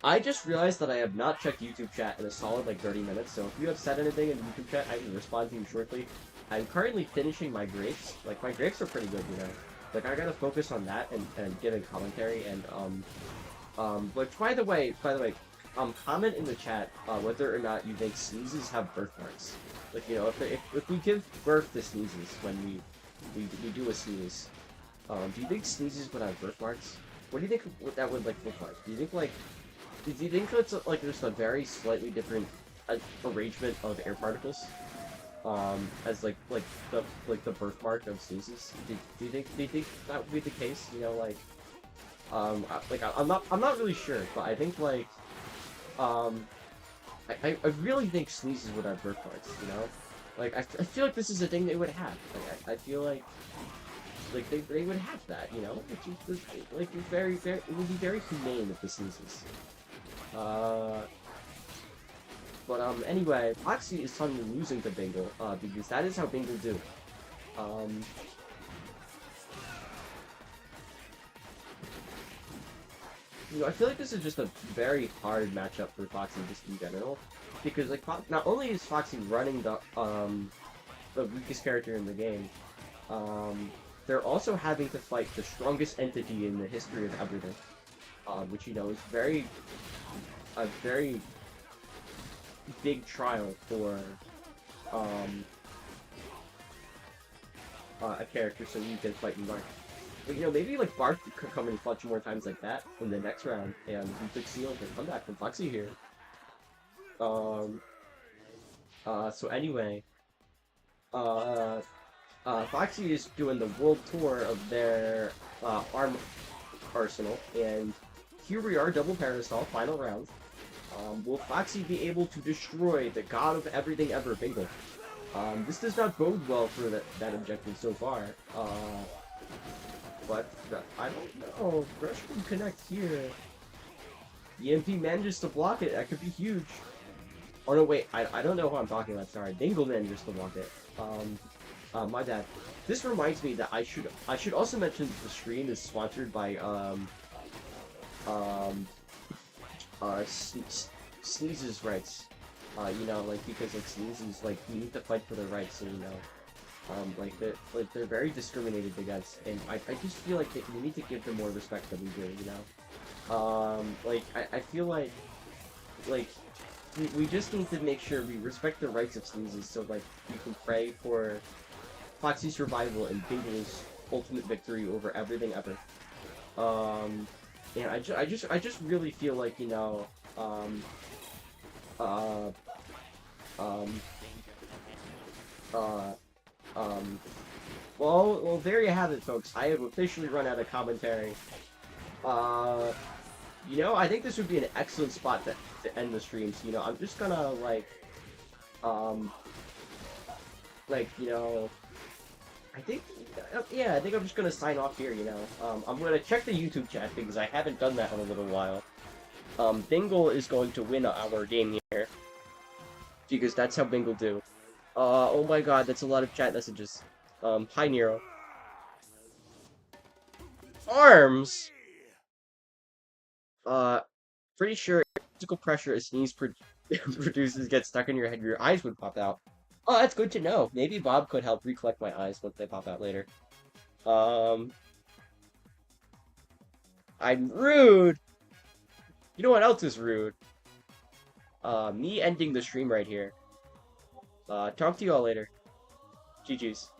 I just realized that I have not checked YouTube chat in a solid, like, 30 minutes, so if you have said anything in YouTube chat, I will respond to you shortly. I'm currently finishing my grapes. Like, my grapes are pretty good, you know? Like, I gotta focus on that and giving commentary, and, which, by the way, comment in the chat, whether or not you think sneezes have birthmarks. Like, you know, if we give birth to sneezes when we do a sneeze, do you think sneezes would have birthmarks? What do you think what that would, like, look like? Do you think, like, do you think it's, like, just a very slightly different arrangement of air particles? As, like the birthmark of sneezes? Do you think that would be the case? You know, like, I'm not really sure, but I think, like, I really think sneezes would have birthmarks, you know? Like, I feel like this is a thing they would have. Like, I feel like they would have that, you know? Like, it would be very humane if the sneezes. Anyway, Foxy is suddenly losing to Bingle, because that is how Bingle do. You know, I feel like this is just a very hard matchup for Foxy just in general, because, like, not only is Foxy running the weakest character in the game, they're also having to fight the strongest entity in the history of everything, which, you know, is a very big trial for a character so you can fight in Mark. But, you know, maybe, like, Bark could come in clutch more times like that in the next round, and Big Seal can come back from Foxy here. So anyway, Foxy is doing the world tour of their arm arsenal, and here we are, double Parasol, final round. Will Foxy be able to destroy the god of everything ever, Bingle? This does not bode well for that objective so far. But I don't know. Rush can connect here. EMP manages to block it. That could be huge. Oh no, wait. I don't know who I'm talking about. Sorry. Bingle manages to block it. My bad. This reminds me that I should also mention that the stream is sponsored by Sneeze's rights. You know, like, because, like, Sneeze's, like, you need to fight for their rights, so, you know. They're very discriminated against, and I just feel like we need to give them more respect than we do, you know? I feel like we just need to make sure we respect the rights of Sneezes, so, like, we can pray for Foxy's survival and Bingle's ultimate victory over everything ever. And I just really feel like, you know, well, there you have it, folks. I have officially run out of commentary. You know, I think this would be an excellent spot to end the stream. So, you know, I'm just gonna, you know, I think I'm just gonna sign off here, you know. I'm gonna check the YouTube chat because I haven't done that in a little while. Bingle is going to win our game here. Because that's how Bingle do. Oh my god, that's a lot of chat messages. Hi Nero. Arms? Pretty sure physical pressure a sneeze produces gets stuck in your head, your eyes would pop out. Oh, that's good to know. Maybe Bob could help recollect my eyes once they pop out later. I'm rude! You know what else is rude? Me ending the stream right here. Talk to you all later. GG's.